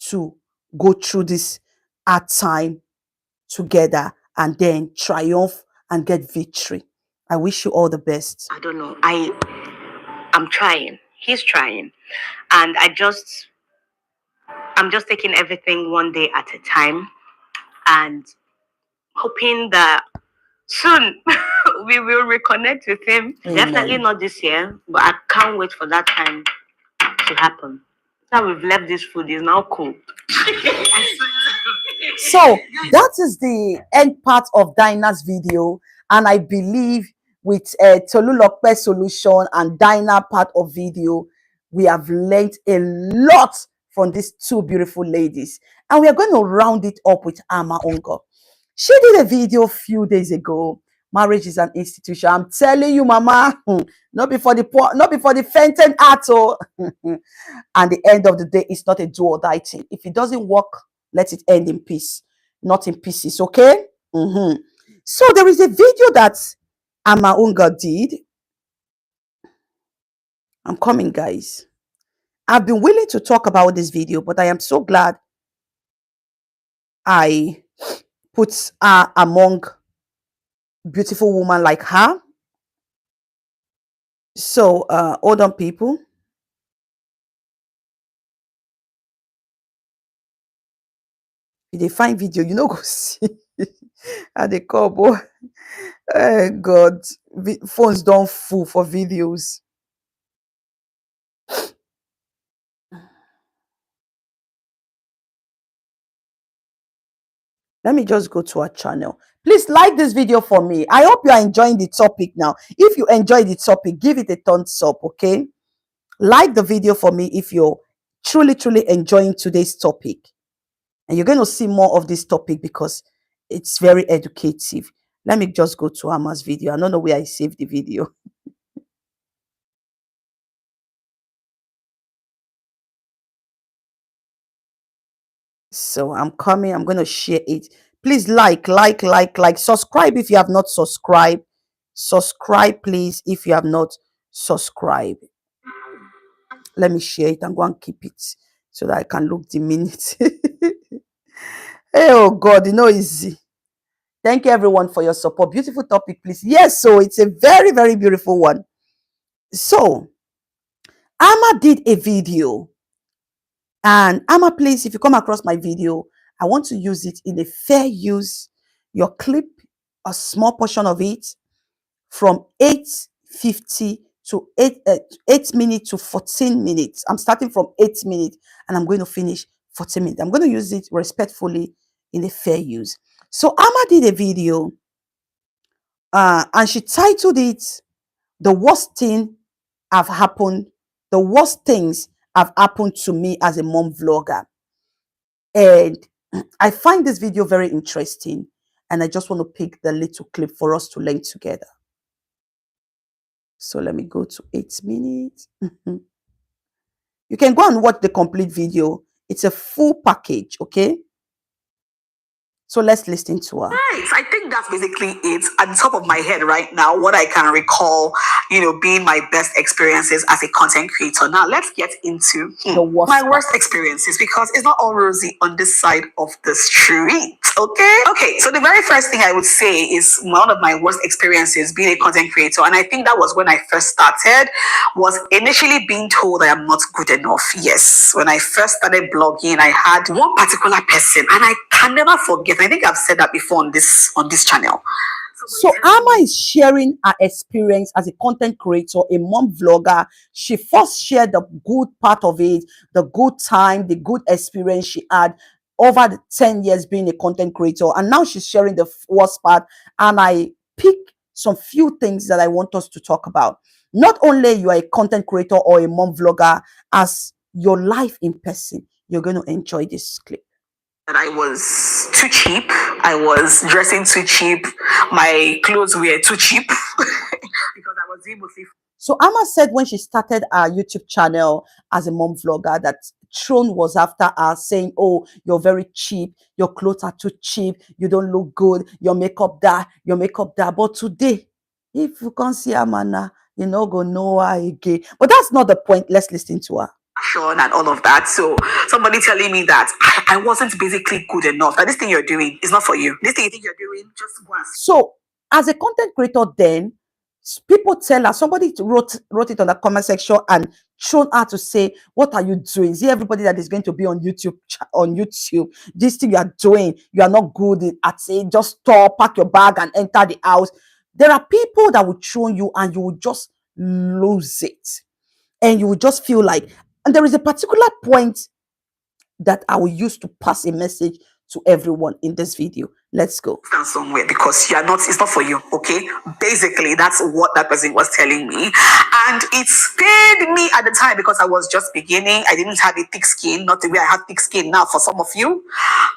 to go through this hard time together, and then triumph and get victory. I wish you all the best. I don't know. I'm trying. He's trying. And I'm just taking everything one day at a time and hoping that soon we will reconnect with him. Amen. Definitely not this year, but I can't wait for that time to happen. Now we've left this food, is now cool. So that is the end part of Dina's video, and I believe with Tolulope solution and Dina part of video, we have learned a lot from these two beautiful ladies, and we are going to round it up with Amma Ongo. She did a video a few days ago. Marriage is an institution. I'm telling you, Mama, not before the poor, not before the fainting heart. Oh. And the end of the day, it's not a do or die thing. If it doesn't work, let it end in peace, not in pieces. Okay. So there is a video that Amma Unga did. I'm coming, guys. I've been willing to talk about this video, but I am so glad I put her among beautiful women like her. So hold on, people. If they find video, you know, go see. And they call, boy. Oh God, phones don't full for videos. Let me just go to our channel. Please like this video for me. I hope you are enjoying the topic now. If you enjoy the topic, give it a thumbs up, okay? Like the video for me if you're truly, truly enjoying today's topic. And you're going to see more of this topic because it's very educative. Let me just go to Amma's video. I don't know where I saved the video. So I'm coming. I'm going to share it. Please like. Subscribe if you have not subscribed. Subscribe, please, if you have not subscribed. Let me share it and go and keep it so that I can look the minute. Oh God, you know, easy. Thank you everyone for your support. Beautiful topic, please. Yes, so it's a very, very beautiful one. So Amma did a video, and Amma, please, if you come across my video, I want to use it in a fair use. Your clip, a small portion of it, from 8:50 to 8 minutes to 14 minutes. I'm starting from 8 minutes and I'm going to finish 14 minutes. I'm going to use it respectfully in a fair use. So Amma did a video and she titled it, "The worst thing have happened, the worst things have happened to me as a mom vlogger." And I find this video very interesting, and I just want to pick the little clip for us to learn together. So let me go to 8 minutes. You can go and watch the complete video. It's a full package, okay? So let's listen to her. Right. I think that's basically it. At the top of my head right now, what I can recall, being my best experiences as a content creator. Now let's get into The worst my part. worst experiences, because it's not all rosy on this side of the street. Okay. So the very first thing I would say is one of my worst experiences being a content creator, and I think that was when I first started, was initially being told I am not good enough. Yes, when I first started blogging, I had one particular person, and I can never forget. I think I've said that before on this channel. So Amma is sharing her experience as a content creator, a mom vlogger. She first shared the good part of it, the good time, the good experience she had over the 10 years being a content creator. And now she's sharing the worst part. And I pick some few things that I want us to talk about. Not only you are a content creator or a mom vlogger, as your life in person, you're going to enjoy this clip. That I was too cheap. I was dressing too cheap. My clothes were too cheap because I was able to. So Amma said when she started her YouTube channel as a mom vlogger that Throne was after her, saying, oh, you're very cheap, your clothes are too cheap, you don't look good, your makeup there, your makeup there. But today, if you can't see Amma now, you're not going to know her again. But that's not the point. Let's listen to her. And all of that. So somebody telling me that I wasn't basically good enough, that this thing you're doing is not for you. This thing you think you're doing, just go and. So as a content creator, then people tell her, somebody wrote it on the comment section and shown her to say, what are you doing? See, everybody that is going to be on YouTube, this thing you are doing, you are not good at it. Just stop, pack your bag and enter the house. There are people that will show you and you will just lose it. And you will just feel like, and there is a particular point that I will use to pass a message to everyone in this video. Let's go. Stand somewhere because it's not for you, okay? Basically, that's what that person was telling me. And it scared me at the time because I was just beginning. I didn't have a thick skin, not the way I have thick skin now for some of you.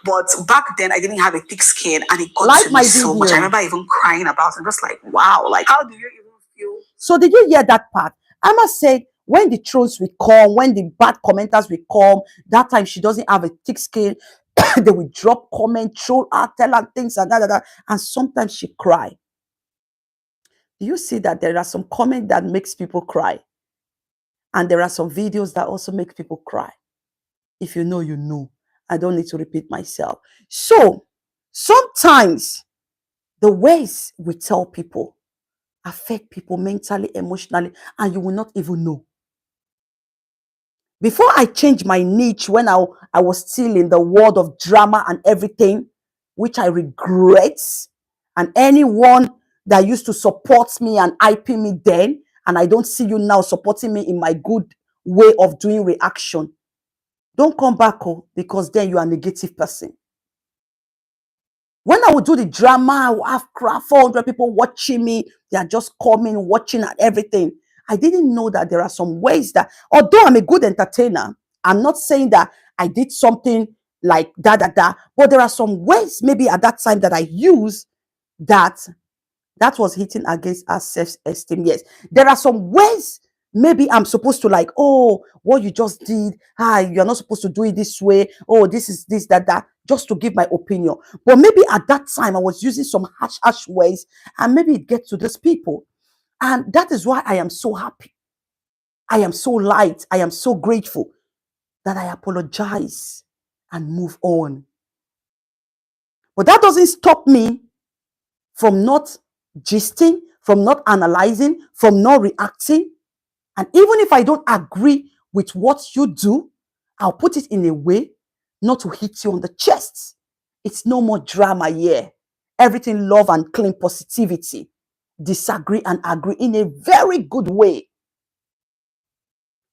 But back then, I didn't have a thick skin and it got to me so much. I remember even crying about it. I'm just like, wow, like, how do you even feel? So did you hear that part? Amma said, when the trolls will come, when the bad commenters will come, that time she doesn't have a thick skin. They will drop comment, troll her, tell her things and that. And sometimes she cry. Do you see that there are some comments that makes people cry? And there are some videos that also make people cry. If you know, you know. I don't need to repeat myself. So sometimes the ways we tell people affect people mentally, emotionally, and you will not even know. Before I changed my niche, when I was still in the world of drama and everything, which I regret, and anyone that used to support me and IP me then, and I don't see you now supporting me in my good way of doing reaction, don't come back, because then you are a negative person. When I would do the drama, I would have 400 people watching me. They are just coming, watching and everything. I didn't know that there are some ways that, although I'm a good entertainer, I'm not saying that I did something like that, but there are some ways maybe at that time that I used that was hitting against our self-esteem. Yes, there are some ways maybe I'm supposed to like, oh, what you just did, you're not supposed to do it this way. Oh, this is this, that, just to give my opinion. But maybe at that time I was using some harsh ways, and maybe it gets to these people. And that is why I am so happy. I am so light. I am so grateful that I apologize and move on. But that doesn't stop me from not gisting, from not analyzing, from not reacting. And even if I don't agree with what you do, I'll put it in a way not to hit you on the chest. It's no more drama here. Everything love and clean positivity. Disagree and agree in a very good way.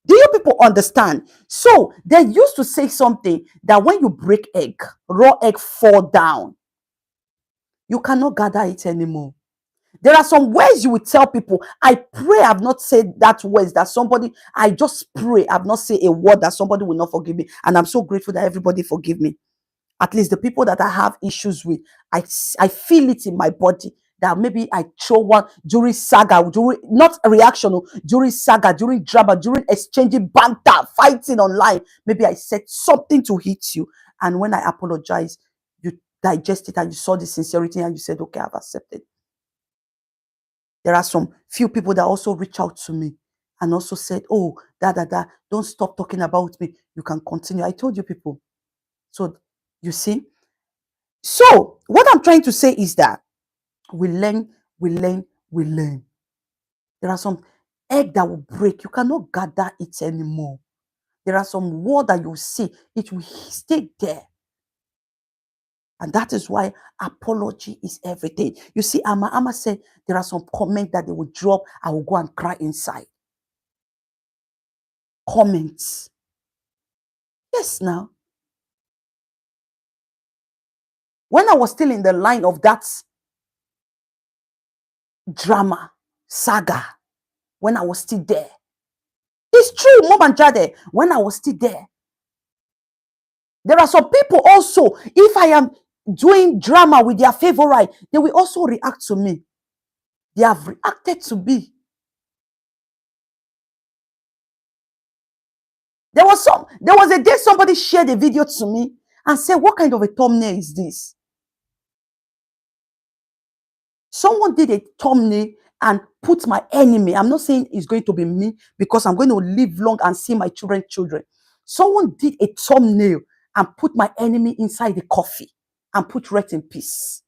Do you people understand? So they used to say something that when you break egg, raw egg fall down. You cannot gather it anymore. There are some ways you will tell people, I pray I've not said that words that somebody, I just pray I've not said a word that somebody will not forgive me. And I'm so grateful that everybody forgive me. At least the people that I have issues with, I feel it in my body that maybe I throw one during saga, not a reaction, during saga, during drama, during exchanging banter, fighting online. Maybe I said something to hit you. And when I apologize, you digest it and you saw the sincerity and you said, okay, I've accepted. There are some few people that also reach out to me and also said, oh, don't stop talking about me. You can continue. I told you people. So you see. So what I'm trying to say is that we learn. There are some egg that will break. You cannot gather it anymore. There are some word that you see. It will stay there. And that is why apology is everything. You see, Amma said there are some comments that they will drop. I will go and cry inside. Comments. Yes, now. When I was still in the line of that drama, saga, when I was still there. It's true, Mom and Jade, when I was still there. There are some people also, if I am doing drama with their favorite, they will also react to me. They have reacted to me. There was a day somebody shared a video to me and said, what kind of a thumbnail is this? Someone did a thumbnail and put my enemy. I'm not saying it's going to be me because I'm going to live long and see my children. Someone did a thumbnail and put my enemy inside the coffee and put rest in peace.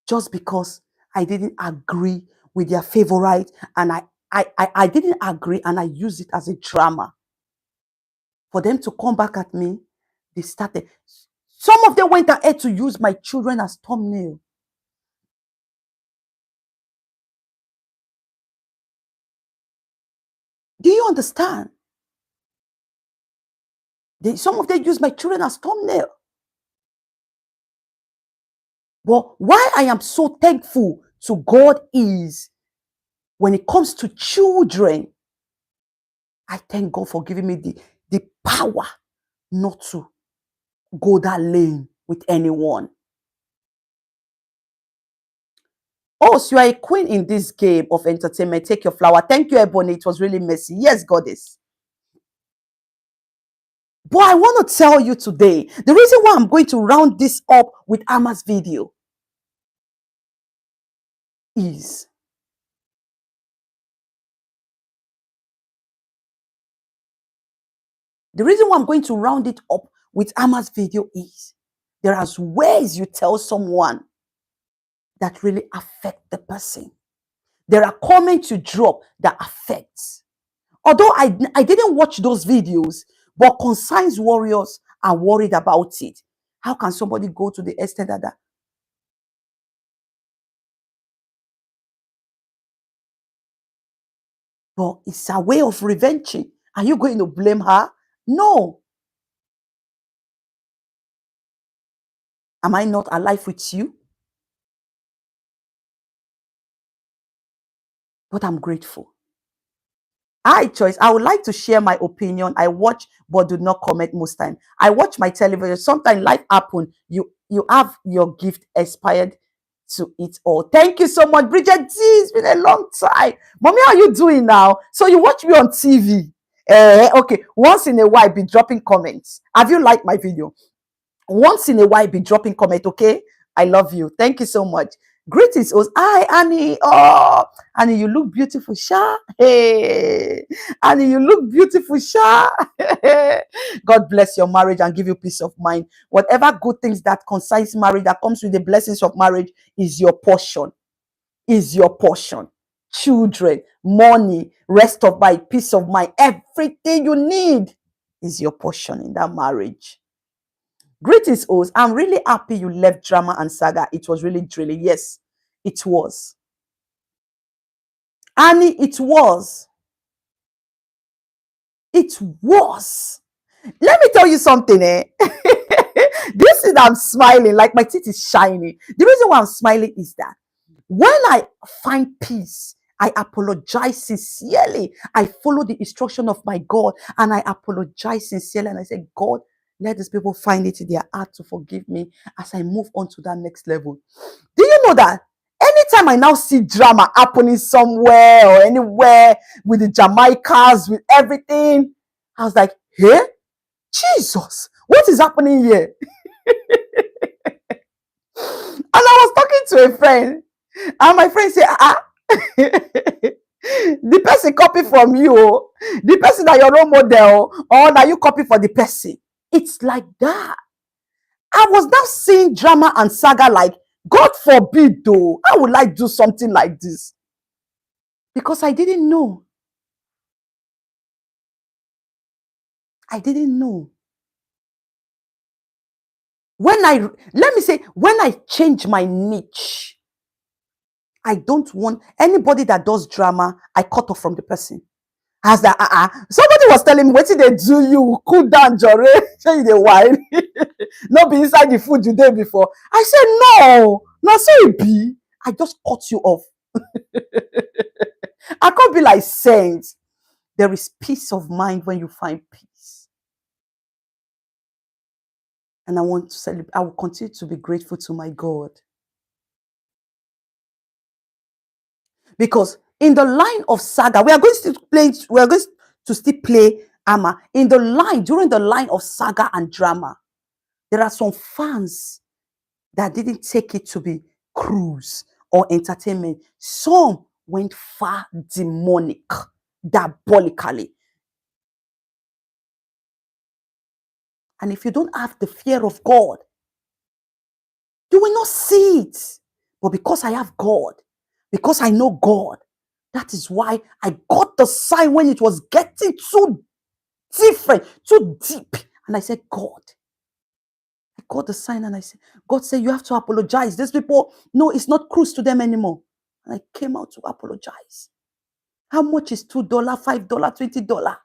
Just because I didn't agree with their favorite and I didn't agree and I used it as a drama. For them to come back at me, they started. Some of them went ahead to use my children as thumbnail. Do you understand? Some of them use my children as thumbnail. But why I am so thankful to God is when it comes to children, I thank God for giving me the power not to go that lane with anyone. Oh, so you are a queen in this game of entertainment. Take your flower. Thank you, Ebony. It was really messy. Yes, goddess. But I want to tell you today, the reason why I'm going to round this up with Amma's video is the reason why I'm going to round it up with Amma's video is there are ways you tell someone that really affect the person. There are comments you drop that affects. Although I didn't watch those videos, but conscience warriors are worried about it. How can somebody go to the extent that but it's a way of revenging. Are you going to blame her? No. Am I not alive with you? But I'm grateful. I would like to share my opinion. I watch but do not comment most time. I watch my television. Sometimes life happen. You have your gift expired to it all. Thank you so much, Bridget D. It's been a long time. Mommy, how are you doing now? So you watch me on TV. Okay. Once in a while, be dropping comments. Have you liked my video? Once in a while, be dropping comment, okay? I love you. Thank you so much. Greetings. Hi, Annie. Oh, Annie, you look beautiful, Sha. Hey, Annie, you look beautiful, Sha. God bless your marriage and give you peace of mind. Whatever good things that concerns marriage, that comes with the blessings of marriage, is your portion. Is your portion. Children, money, rest of mind, peace of mind, everything you need is your portion in that marriage. Greetings, Oz. I'm really happy you left drama and saga. It was really drilling. Yes, it was. Annie, it was. It was. Let me tell you something, eh? This is I'm smiling, like my teeth is shining. The reason why I'm smiling is that when I find peace, I apologize sincerely. I follow the instruction of my God and I apologize sincerely. And I say, God, let these people find it in their heart to forgive me as I move on to that next level. Do you know that anytime I now see drama happening somewhere or anywhere with the Jamaicans, with everything, I was like, hey, Jesus, What is happening here? And I was talking to a friend, and my friend said, the person copy from you, oh. The person that your role model, or that you copy for the person. It's like that. I was now seeing drama and saga like, God forbid though, how would I do something like this? Because I didn't know. I didn't know. When I change my niche, I don't want anybody that does drama, I cut off from the person. As that, somebody was telling me, what did they do you? Cool down, Jore. Say you the wine. Not be inside the food you did before. I said, no, not so it be. I just cut you off. I can't be like saints. There is peace of mind when you find peace. And I want to celebrate. I will continue to be grateful to my God. Because in the line of saga, we are going to still play Amma. During the line of saga and drama, there are some fans that didn't take it to be cruise or entertainment. Some went far demonic, diabolically. And if you don't have the fear of God, you will not see it. But because I have God, because I know God, that is why I got the sign when it was getting too different, too deep. And I said, God, I got the sign and I said, God said, you have to apologize. These people, no, it's not cruise to them anymore. And I came out to apologize. How much is $2, $5, $20?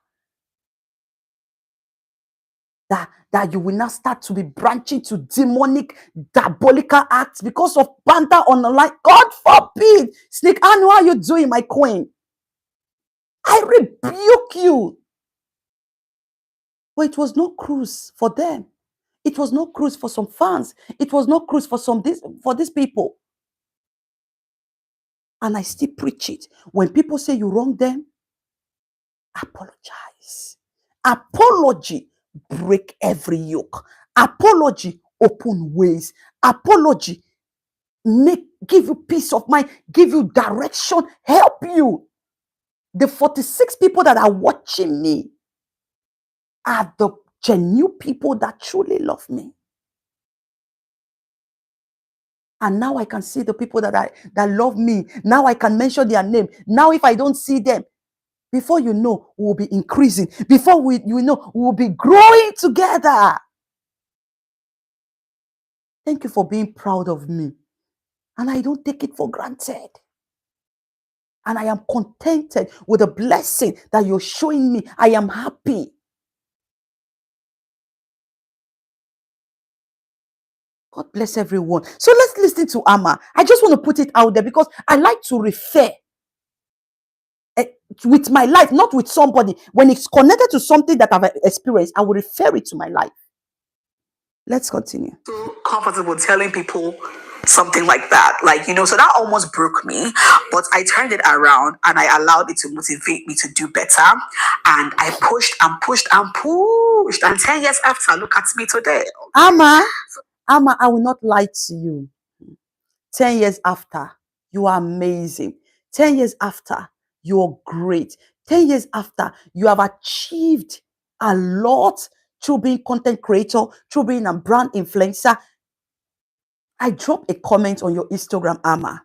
That you will now start to be branching to demonic, diabolical acts because of banter on the line. God forbid. Snake, I know how you're doing, my queen. I rebuke you. But it was no cruise for them. It was no cruise for some fans. It was no cruise for these people. And I still preach it. When people say you wrong them, apologize. Apology break every yoke. Apology open ways. Apology give you peace of mind, give you direction, help you. The 46 people that are watching me are the genuine people that truly love me. And now I can see the people that love me. Now I can mention their name. Now if I don't see them, before you know, we'll be increasing. Before you know, we'll be growing together. Thank you for being proud of me. And I don't take it for granted. And I am contented with the blessing that you're showing me. I am happy. God bless everyone. So let's listen to Amma. I just want to put it out there because I like to refer with my life, not with somebody. When it's connected to something that I've experienced, I will refer it to my life. Let's continue. So comfortable telling people something like that, so that almost broke me, but I turned it around and I allowed it to motivate me to do better, and I pushed and pushed and pushed, and 10 years after, look at me today. Amma, I will not lie to you. 10 years after, you are amazing. 10 years after, you're great. 10 years after, you have achieved a lot through being content creator, through being a brand influencer. I dropped a comment on your Instagram, Amma,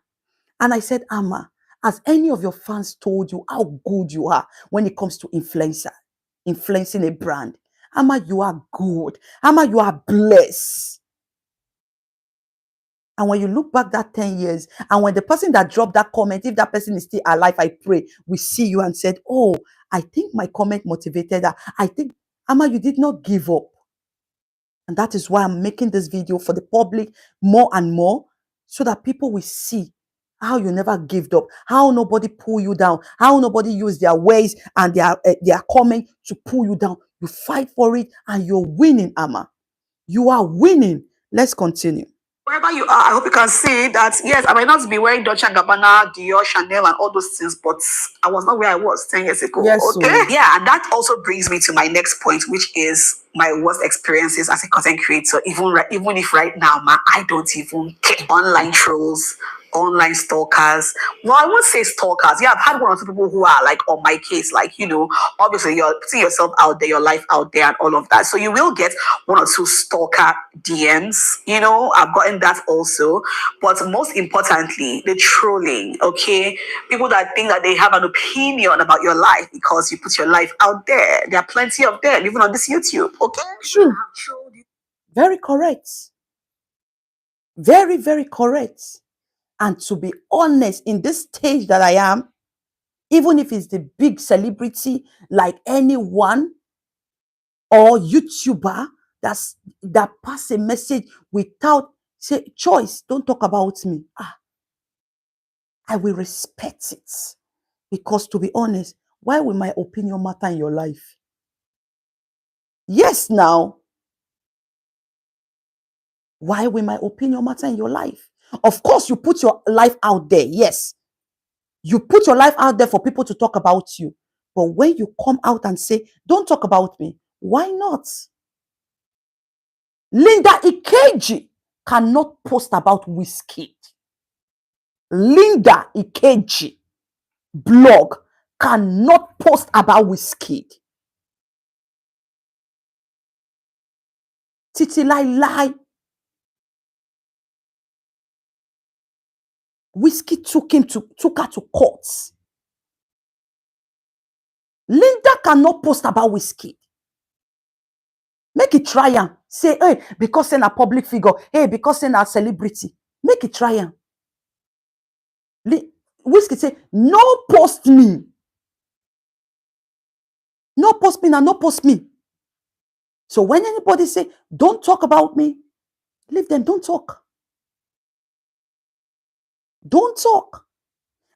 and I said, Amma, has any of your fans told you how good you are when it comes to influencing a brand? Amma, you are good. Amma, you are blessed. And when you look back that 10 years, and when the person that dropped that comment, if that person is still alive, I pray, we see you and said, oh, I think my comment motivated her. I think, Amma, you did not give up. And that is why I'm making this video for the public more and more, so that people will see how you never gave up, how nobody pull you down, how nobody use their ways and their comment to pull you down. You fight for it and you're winning, Amma. You are winning. Let's continue. Wherever you are, I hope you can see that, yes, I might not be wearing Dolce & Gabbana, Dior, Chanel, and all those things, but I was not where I was 10 years ago. Yes, Okay? so Yeah, and that also brings me to my next point, which is my worst experiences as a content creator. Even if right now, I don't even care. Online trolls, online stalkers. Well, I won't say stalkers. Yeah, I've had one or two people who are like on my case, like, obviously you're putting yourself out there, your life out there, and all of that. So you will get one or two stalker DMs. I've gotten that also. But most importantly, the trolling, okay? People that think that they have an opinion about your life because you put your life out there. There are plenty of them, even on this YouTube, okay? true. Very correct. Very, very correct. And to be honest, in this stage that I am, even if it's the big celebrity like anyone or YouTuber that pass a message without say choice, don't talk about me. I will respect it. Because to be honest, why will my opinion matter in your life? Yes, now. Why will my opinion matter in your life? Of course, you put your life out there. Yes. You put your life out there for people to talk about you. But when you come out and say, don't talk about me, why not? Linda Ikeji cannot post about whiskey. Linda Ikeji blog cannot post about whiskey. Titi lie. Whiskey took her to court. Linda cannot post about whiskey. Make it try am. Say, hey, because in a public figure, hey, because in a celebrity. Make it try am. Whiskey say, no post me. No post me now, no post me. So when anybody say, don't talk about me, leave them, don't talk. Don't talk.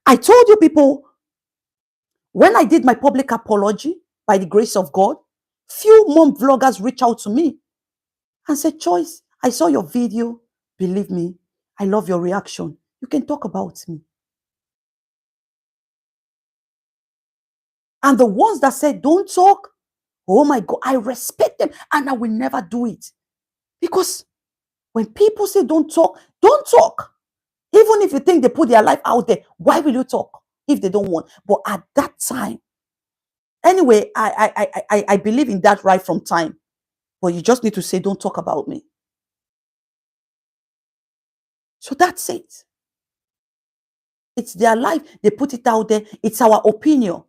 I told you people, when I did my public apology, by the grace of God, few mom vloggers reached out to me and said, Choice, I saw your video. Believe me, I love your reaction. You can talk about me. And the ones that said, don't talk, oh my God, I respect them and I will never do it. Because when people say don't talk, don't talk. Even if you think they put their life out there, why will you talk if they don't want? But at that time, anyway, I believe in that right from time. But you just need to say, don't talk about me. So that's it. It's their life. They put it out there. It's our opinion.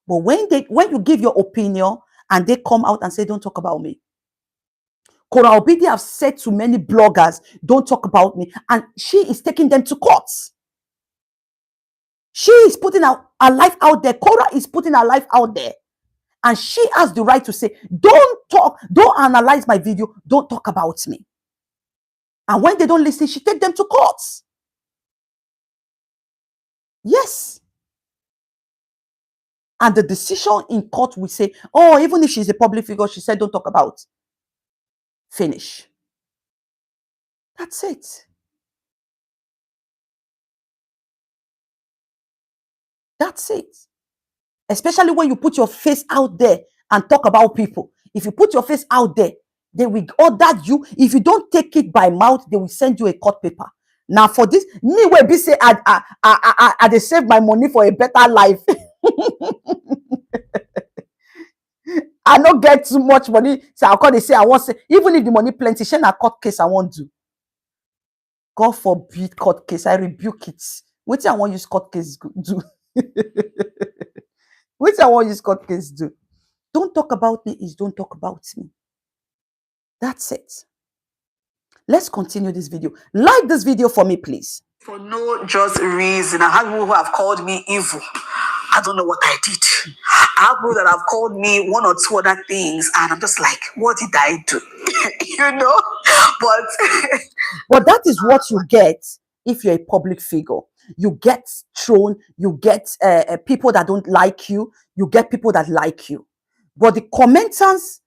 But when you give your opinion and they come out and say, don't talk about me. Kora Obidi have said to many bloggers, don't talk about me. And she is taking them to court. She is putting her life out there. Kora is putting her life out there. And she has the right to say, don't talk, don't analyze my video, don't talk about me. And when they don't listen, she take them to court. Yes. And the decision in court will say, oh, even if she's a public figure, she said, don't talk about. Finish. That's it. That's it. Especially when you put your face out there and talk about people. If you put your face out there, they will order you. If you don't take it by mouth, they will send you a court paper. Now for this, me will be say I they save my money for a better life. I don't get too much money. So I'll call they say I want say, even if the money plenty, she na court case I want to. God forbid court case. I rebuke it. What I want use court case do? What I want use court case do? Don't talk about me is don't talk about me. That's it. Let's continue this video. Like this video for me, please. For no just reason. I have people who have called me evil. I don't know what I did. I have people that have called me one or two other things, and I'm just like, what did I do? But that is what you get if you're a public figure. You get thrown, you get people that don't like you, you get people that like you. But the commenters,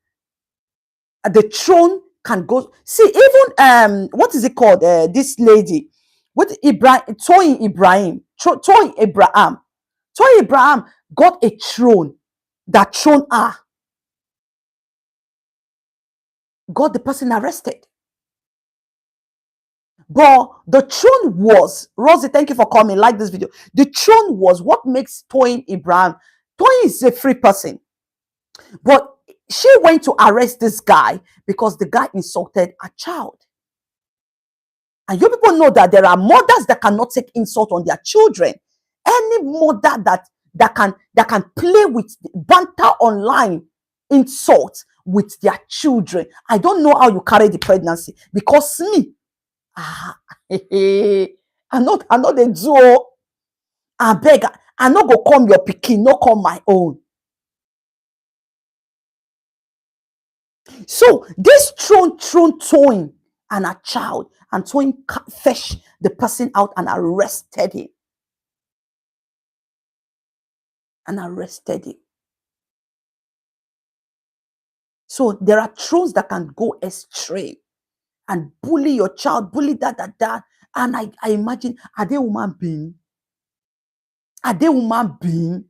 the throne can go see even what is it called? This lady with Ibrahim, Toyin Abraham got a throne that thrown her, got the person arrested. But the throne was, Rosie, thank you for coming, like this video. The throne was what makes Toyin Abraham. Toyin is a free person. But she went to arrest this guy because the guy insulted a child. And you people know that there are mothers that cannot take insult on their children. Any mother that can play with banter online insult with their children. I don't know how you carry the pregnancy because me, I'm not the duo. I beg, I not go come your pikin, no come my own. So this throne Toyin and a child, and Toyin fetched the person out and arrested him. So there are thrones that can go astray and bully your child, bully that. And I imagine, are they human being? Are they human being?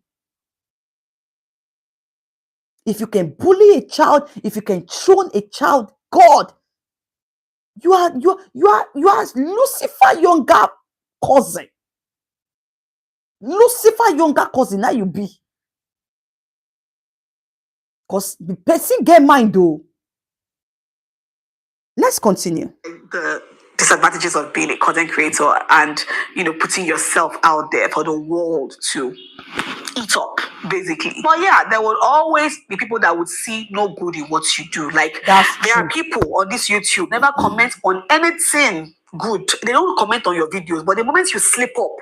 If you can bully a child, if you can throne a child, God, you are Lucifer younger cousin. Lucifer younger cousin, now you be. Because the person get mind though. Let's continue. The disadvantages of being a content creator and putting yourself out there for the world to eat up, basically. But yeah, there will always be people that would see no good in what you do. Like there are people on this YouTube never comment on anything good. They don't comment on your videos, but the moment you slip up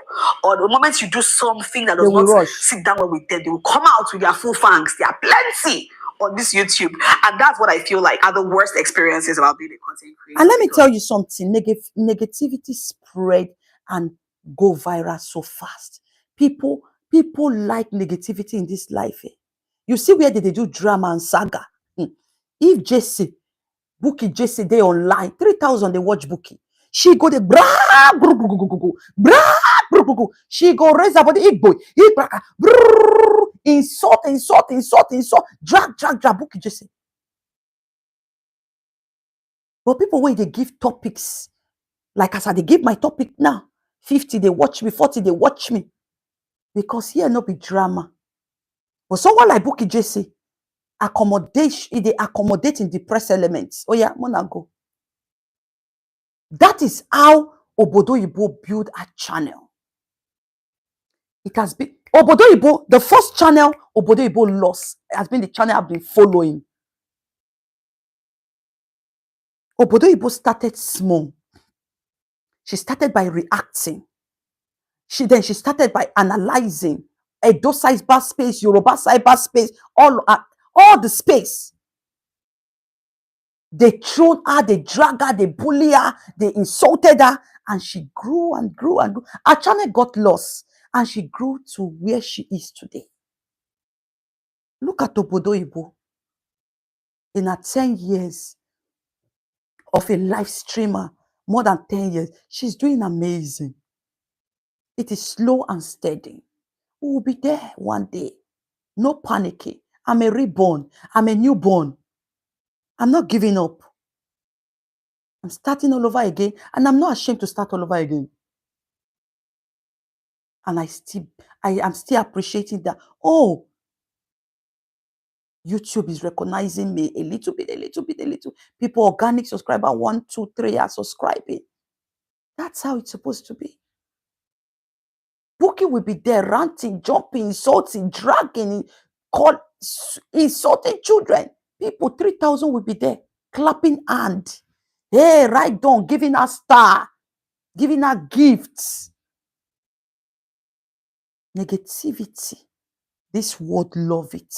or the moment you do something that does not sit down well with them, they will come out with their full fangs. There are plenty on this YouTube, and that's what I feel like are the worst experiences about being a content creator. And let me tell you something, negativity spread and go viral so fast. People like negativity in this life. You see where they do drama and saga. If Bookie Jesse, they online 3,000 they watch Bookie. She go the bra, she go raise her body, boy, insult, drag Bookie Jesse. But people when they give topics, like as I they give my topic now, 50 they watch me, 40 they watch me, because here no be drama. But someone like Bookie Jesse, they accommodate in the press elements. Oh yeah, Mona go. That is how Obodo Ibo build a channel. It has been Obodo Ibo, the first channel Obodo Ibo lost has been the channel I've been following. Obodo Ibo started small. She started by reacting. She started by analyzing Edo cyberspace, Yoruba cyberspace, all the space. They thrown her, they drag her, they bully her, they insulted her, and she grew and grew and grew. Her channel got lost, and she grew to where she is today. Look at Obodo Ibo. In her 10 years of a live streamer, more than 10 years, she's doing amazing. It is slow and steady. We will be there one day. No panicking. I'm a reborn. I'm a newborn. I'm not giving up. I'm starting all over again, and I'm not ashamed to start all over again. And I am still appreciating that. Oh, YouTube is recognizing me a little bit. People, organic subscriber, 1, 2, 3 are subscribing. That's how it's supposed to be. Bookie will be there ranting, jumping, insulting, dragging, insulting children. People, 3,000 will be there clapping hand. Hey, right down, giving her star, giving her gifts. Negativity. This world love it.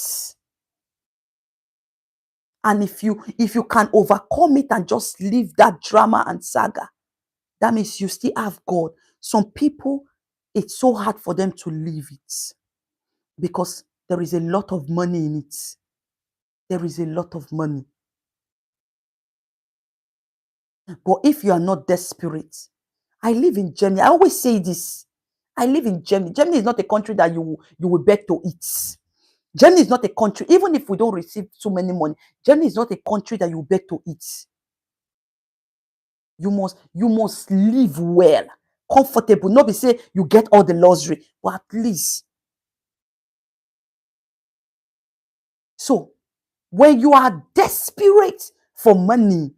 And if you can overcome it and just leave that drama and saga, that means you still have God. Some people, it's so hard for them to leave it because there is a lot of money in it. There is a lot of money. But if you are not desperate, I live in Germany. I always say this. I live in Germany. Germany is not a country that you will beg to eat. Germany is not a country, even if we don't receive so many money, Germany is not a country that you beg to eat. You must live well, comfortable. Not be say you get all the luxury, but at least. So when you are desperate for money,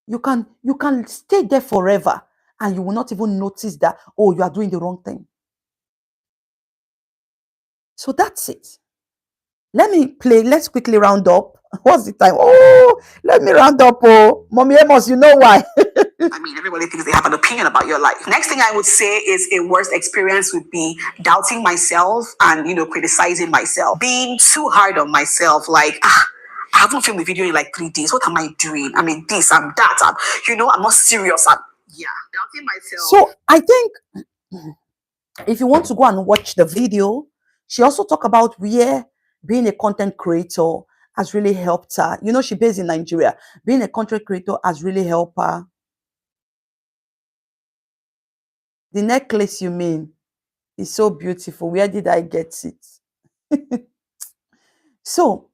you can stay there forever and you will not even notice that, oh, you are doing the wrong thing. So that's it. Let's quickly round up. What's the time? Oh, let me round up. Oh, Mommy Amos, you know why? I mean, everybody thinks they have an opinion about your life. Next thing I would say is a worst experience would be doubting myself and, criticizing myself. Being too hard on myself, like, I haven't filmed the video in like 3 days. What am I doing? I mean, this, I'm that, I'm not serious. Yeah, doubting myself. So I think if you want to go and watch the video, she also talked about where being a content creator has really helped her. She's based in Nigeria. Being a content creator has really helped her. The necklace you mean is so beautiful. Where did I get it? So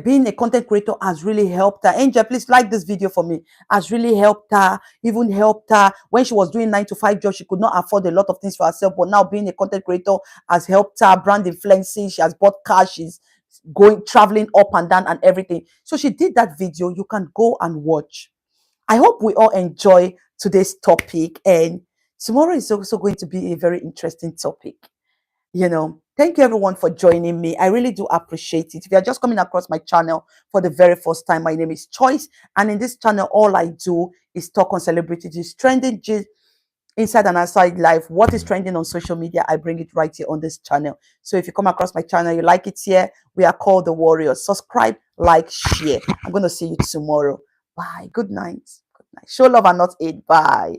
being a content creator has really helped her. Angel, please like this video for me. Has really helped her. Even helped her when she was doing 9 to 5 jobs. She could not afford a lot of things for herself, but now being a content creator has helped her. Brand influencing. She has bought cars. She's going traveling up and down and everything. So she did that video. You can go and watch. I hope we all enjoy today's topic, and tomorrow is also going to be a very interesting topic. Thank you everyone for joining me. I really do appreciate it. If you're just coming across my channel for the very first time, my name is Choice, and in this channel all I do is talk on celebrities, trending inside and outside life. What is trending on social media, I bring it right here on this channel. So if you come across my channel, you like it here, we are called the Warriors. Subscribe, like, share. I'm going to see you tomorrow. Bye. Good night. Good night. Show love and not hate. Bye.